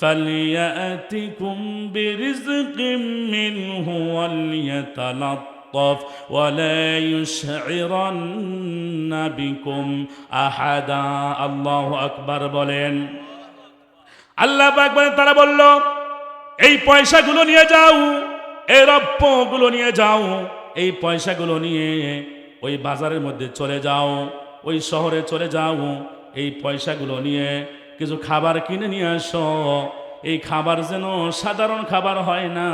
ফালইয়াতিকুম বিরিজকিম মিনহু ওয়ালইয়াতালাত্তাফ ولا يشعرن بكم أحدا। আল্লাহু আকবার বলেন। আল্লাহ পাক বলেন, তারা বলল, এই পয়সাগুলো নিয়ে যাও, এই রৌপ্যগুলো নিয়ে যাও, এই পয়সাগুলো নিয়ে ওই বাজারের মধ্যে চলে যাও, ওই শহরে চলে যাও, এই পয়সাগুলো নিয়ে কিছু খাবার কিনে নিয়ে আসো। এই খাবার যেন সাধারণ খাবার হয় না,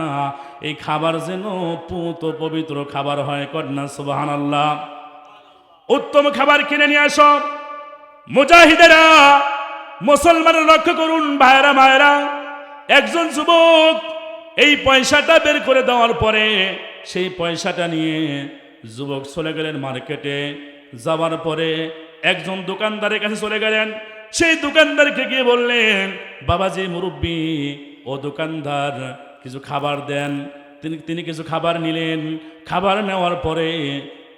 এই খাবার যেন পুত পবিত্র খাবার হয়। কন্যা সুবহানাল্লাহ। উত্তম খাবার কিনে নিয়ে আসো। মুজাহিদেরা, মুসলমানের লক্ষ্য করুন ভাইরা মায়েরা, একজন যুবক এই পয়সাটা বের করে দেওয়ার পরে সেই পয়সাটা নিয়ে যুবক চলে গেলেন মার্কেটে। যাওয়ার পরে একজন দোকানদারের কাছে চলে গেলেন। সেই দোকানদারকে গিয়ে বললেন, বাবাজি মুরব্বী, ও দোকানদার কিছু খাবার দেন। তিনি কিছু খাবার নিলেন। খাবার নেওয়ার পরে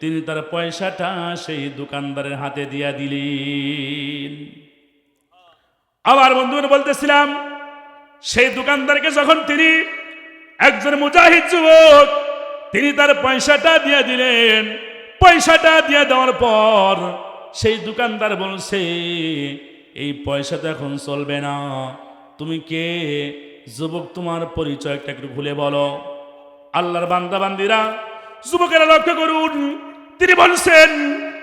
তিনি তার পয়সাটা সেই দোকানদারের হাতে দিয়া দিলেন। আমার বন্ধুরা বলতেছিলাম, সেই দোকানদারকে যখন তিনি, একজন মুজাহিদ যুবক, তিনি তার পয়সাটা দিয়ে দিলেন। পয়সাটা দিয়ে দেওয়ার পর সেই দোকানদার বলছে, এই পয়সা তো এখন চলবে না, তুমি কে? যুবক, তোমার পরিচয়টা একটু খুলে বলো। আল্লাহর বান্দা বান্দিরা, যুবকেরা লক্ষ্য করুন, তিনি বলছেন,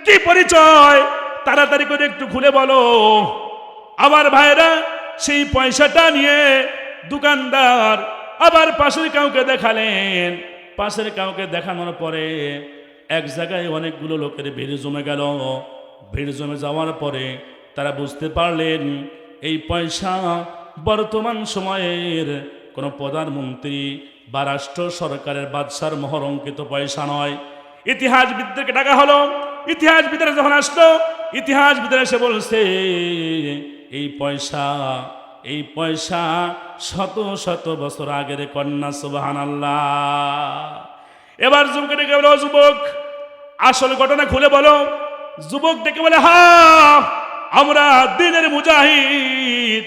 কি পরিচয়? তাড়াতাড়ি করে একটু খুলে বলো। আমার ভাইরা, সেই পয়সাটা নিয়ে দোকানদার আবার পাশের কাউকে দেখালেন। পাশের কাউকে দেখানোর পরে এক জায়গায় অনেকগুলো লোকের ভিড় জমে গেল। ভিড় জমে যাওয়ার পরে তারা বুঝতে পারলেন, এই পয়সা বর্তমান সময়ের কোনো প্রধানমন্ত্রী বা রাষ্ট্র সরকারের বাদশার মোহর অঙ্কিত পয়সা নয়। ইতিহাসবিদদেরকে ডাকা হলো। ইতিহাসবিদরা যখন আসলো, ইতিহাসবিদরা এসে বলছে, এই পয়সা শত শত বছর আগের কন্যা। সুবহানাল্লাহ। এবার যুবক ডেকে বলো, যুবক আসল ঘটনা খুলে বলো। যুবক ডেকে বলে, হ্যাঁ, আমরা দ্বীনের মুজাহিদ,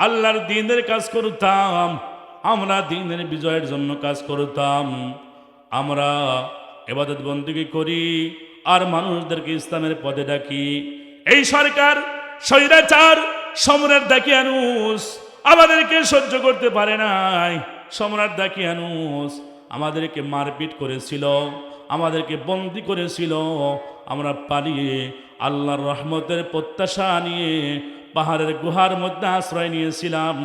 আল্লাহর দ্বীনের কাজ করতাম, আমরা দ্বীনের বিজয়ের জন্য কাজ করতাম, আমরা ইবাদত বন্দেগী করি আর মানুষদেরকে ইসলামের পথে ডাকি। এই সরকার স্বৈরাচার সম্রাট দাকিয়ানুস আমাদেরকে সহ্য করতে পারে নাই। সম্রাট দাকিয়ানুস আমাদেরকে মারপিট করেছিল, আমাদেরকে বন্দি করেছিল। আমরা পালিয়ে আল্লাহর রহমতের প্রত্যাশা নিয়ে পাহাড়ের গুহার মধ্যে আশ্রয় নিয়েছিলাম।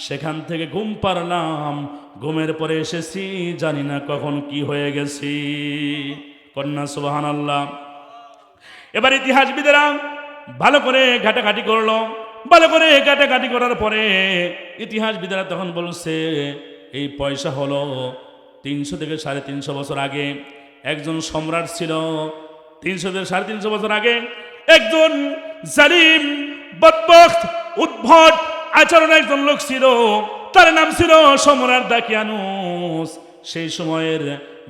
সেখান থেকে ঘুম পারলাম, ঘুমের পরে এসেছি, জানি না কখন কি হয়ে গেছি। কন্যা সুবহানাল্লাহ। এবার ইতিহাসবিদেরা ভালো করে ঘাটাঘাটি করলো। ভালো করে ঘাটাঘাটি করার পরে ইতিহাসবিদেরা তখন বলছে, এই পয়সা হলো 300 থেকে 350 বছর আগে একজন সম্রাট ছিল। 300 থেকে 350 বছর আগে একজন জালিম, বদবখত, উদ্ভট আচরণ একজন লোক ছিল, তার নাম ছিল সম্রাট দাকিয়ানুস। সেই সময়ের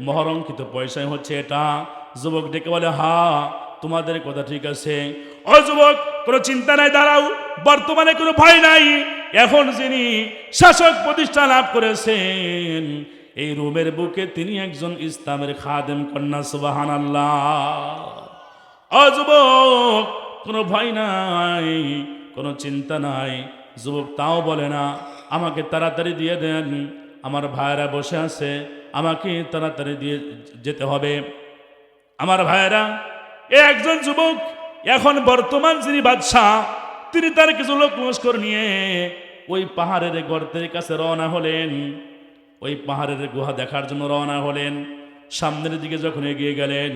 মোহরঙ্কিত পয়সায় হচ্ছে এটা। যুবক ডেকে বলে, হা, তোমাদের কথা ঠিক আছে। ও যুবক, কোনো চিন্তা নাই, দাঁড়াও, বর্তমানে কোনো ভয় নাই। এখন যিনি শাসক প্রতিষ্ঠা লাভ করেছেন, এই রোমের বুকে তিনি একজন ইসলামের খাদেম। কন্যা সুবহানাল্লাহ। ও যুবক, কোনো ভয় নাই, কোনো চিন্তা নাই। যুবক তাও বলে না, আমাকে তাড়াতাড়ি দিয়ে দেন, আমার ভাইয়েরা বসে আছে, আমাকে তাড়াতাড়ি দিয়ে যেতে হবে। আমার ভাইয়েরা, একজন যুবক, এখন বর্তমান যিনি বাদশাহ, তিনি তার কিছু লোক লস্কর নিয়ে ওই পাহাড়ের গর্তের কাছে রওনা হলেন। ওই পাহাড়ের গুহা দেখার জন্য রওনা হলেন। সামনের দিকে যখন এগিয়ে গেলেন,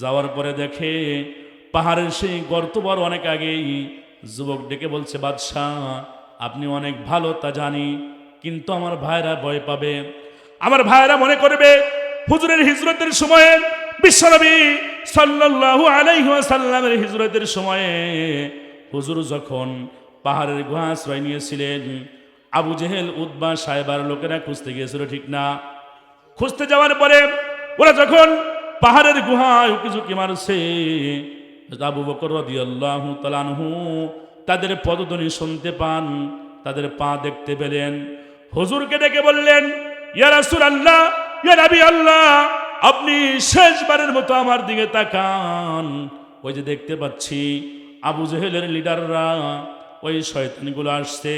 যাওয়ার পরে দেখে পাহাড়ের সেই গর্ত বড় অনেক আগেই। যুবক ডেকে বলছে, বাদশাহ আপনি অনেক ভালো তা জানি, কিন্তু আমার ভাইরা ভয় পাবে, আমার ভাইরা মনে করবে হুজুরের হিজরতের সময়ে, বিশ্বনবী সাল্লাল্লাহু আলাইহি ওয়াসাল্লামের হিজরতের সময়ে হুজুর যখন পাহাড়ের গুহা আশ্রয় নিয়েছিলেন, আবু জেহেল, উতবা, সাইবার লোকেরা খুঁজতে গিয়েছিল, ঠিক না? খুঁজতে যাওয়ার পরে ওরা যখন পাহাড়ের গুহায় উকিঝুঁকি মারছে, আবু বকর রাদিয়াল্লাহু তাআলা আনহু তাদের পদধ্বনি শুনতে পান, তাদের পা দেখতে পেলেন। হুজুরকে ডেকে বললেন, ইয়া রাসূলুল্লাহ, ইয়া নবী আল্লাহ, আপনি শেষবারের মতো আমার দিকে তাকান। ওই যে দেখতে পাচ্ছি আবু জেহেলের লিডাররা, ওই শয়তানগুলো আসছে,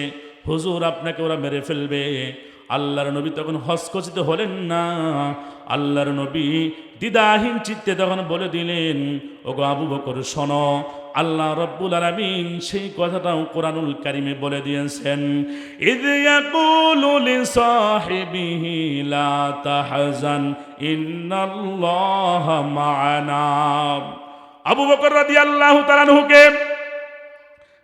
হুজুর আপনাকে ওরা মেরে ফেলবে। আল্লাহর নবী তখন হসকচিত হলেন না। আল্লাহর নবী দ্বিধাহীন চিত্তে তখন বলে দিলেন, ওগো আবু বকর শোনো, আল্লাহ রাব্বুল আলামিন সেই কথাটাও কোরআনুল কারীমে বলে দিয়েছেন, ইয ইয়াকুলু লিসাহিবিহি লা তাহজান ইন্নাল্লাহা মা'ানা। আবু বকর রাদিয়াল্লাহু তাআলা আনহুকে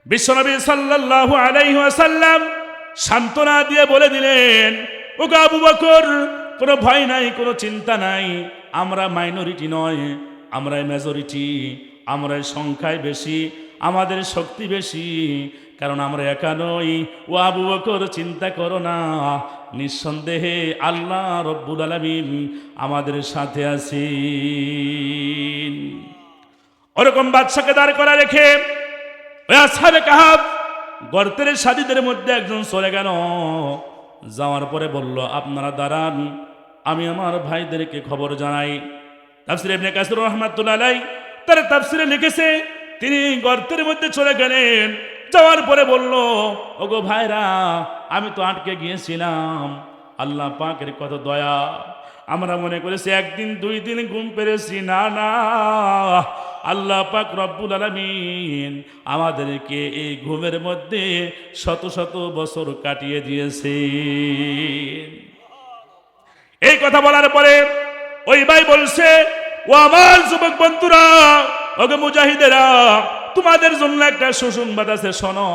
বিশ্বনবী সাল্লাল্লাহু আলাইহি ওয়াসাল্লাম সান্ত্বনা দিয়ে বলে দিলেন, ও গো আবু বকর, কোনো ভয় নাই, কোনো চিন্তা নাই, আমরা মাইনরিটি নয়, আমরাই মেজরিটি, আমরাই সংখ্যায় বেশি, আমাদের শক্তি বেশি, কারণ আমরা একা নই। ও আবু বকর চিন্তা করো না, নিঃসন্দেহে আল্লাহ রব্বুল আলামিন আমাদের সাথে আছেন। ওরকম বাদশাকে দাঁড় করা রেখে ওই আসহাবে কাহাফ গর্তের সাথীদের মধ্যে একজন চলে গেল। যাওয়ার পরে বলল, আপনারা দাঁড়ান, আমি আমার ভাইদেরকে খবর জানাই। তাফসীর ইবনে কাসির রাহমাতুল্লাহ আলাইহি তার তাফসীরে লিখেছে, তিনি গর্তের মধ্যে চলে গেলেন। যাওয়ার পরে বলল, ওগো ভাইরা, আমি তো আটকে গিয়েছিলাম, আল্লাহ পাকের কত দয়া, আমরা মনে করেছি একদিন দুই দিন ঘুম পেরেছি, না না, আল্লাহ পাক রব্বুল আলামিন আমাদেরকে এই ঘুমের মধ্যে শত শত বছর কাটিয়ে দিয়েছে। এই কথা বলার পরে ওই ভাই বলছে, ও আমার যুবক বন্ধুরা, ওগো মুজাহিদেরা, তোমাদের জন্য একটা সুসংবাদ আছে, শোনো।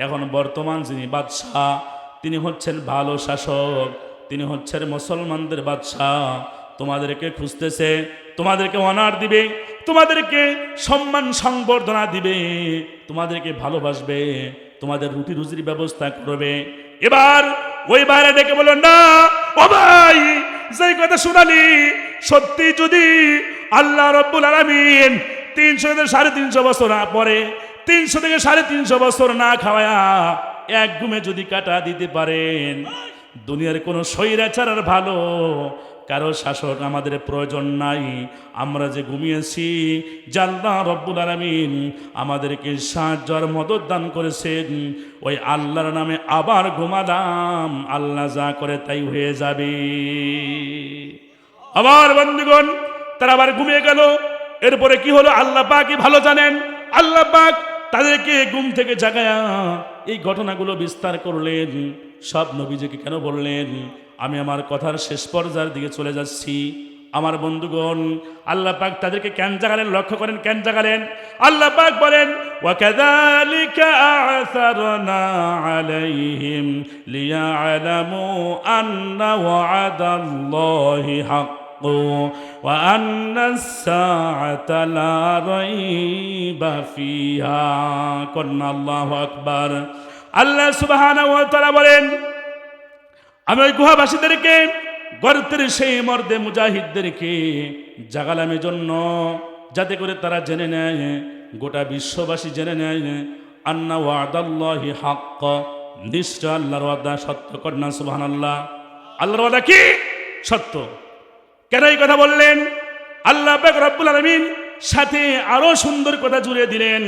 এখন বর্তমান যিনি বাদশাহ, তিনি হচ্ছেন ভালো শাসক, তিনি হচ্ছেন মুসলমানদের বাদশাহ। তোমাদেরকে খুঁজতেছে, তোমাদেরকে অনার দিবে, তোমাদেরকে সম্মান সংবর্ধনা দিবে, তোমাদেরকে ভালোবাসবে, তোমাদের রুটি রুজির ব্যবস্থা করবে। এবার ওই বাইরে ডেকে বলল, না ও ভাই, যে কথা শোনালি সত্যি, যদি আল্লাহ রব্বুল আলামিন 300 থেকে 350 বছর না পরে, 300 থেকে 350 বছর না খাওয়ায়া এক ঘুমে যদি কাটা দিতে পারেন, দুনিয়ার কোনো স্বৈরাচার আর ভালো কারো শাসক আমাদের প্রয়োজন নাই। আমরা যে ঘুমিয়েছি, আল্লাহ রব্বুল আলামিন আমাদেরকে সাহায্য আর মদত দান করেছেন, ওই আল্লাহর নামে আবার ঘুমালাম, আল্লাহ যা করে তাই হয়ে যাবে। আবার বন্ধুগণ, তারা আবার ঘুমিয়ে গেল। এরপরে কি হলো আল্লাহ পাকই ভালো জানেন। আল্লাহ পাক তাদেরকে ঘুম থেকে জাগায়া এই ঘটনাগুলো বিস্তার করলেন। সব নবীজিকে কেন বললেন? আমি আমার কথার শেষ পর্যায়ের দিকে চলে যাচ্ছি। আমার বন্ধুগণ, আল্লাহ পাক তাদেরকে কেন জাগালেন লক্ষ্য করেন, কেন জাগালেন? আল্লাহ পাক বলেন, ওয়াকাযালিকা আ'সারনা আলাইহিম লিয়া'লামু আন্না ওয়া'দাল্লাহি হাক্কু ওয়া আন্নাস-সা'আতা লা রাইবা ফিহা। কন্না আল্লাহু আকবার। আল্লাহ সুবহানাহু ওয়া তাআলা বলেন, আমি ওই গুহাবাসীদেরকে, গর্তের সেই মর্দে মুজাহিদদেরকে জাগালাম জন্য, যাতে করে তারা জেনে নেয়, গোটা বিশ্ববাসী জেনে নেয়, আন্না ওয়াদাল্লাহি হাক্ক, নিশ্চয় আল্লাহর ওয়াদা সত্য। কন্যা সুবহানাল্লাহ। আল্লাহর ওয়াদা কি? সত্য। কেন এই কথা বললেন? আল্লাহ পাক রব্বুল আলামিন সাথে আরো সুন্দর কথা জুড়ে দিলেন।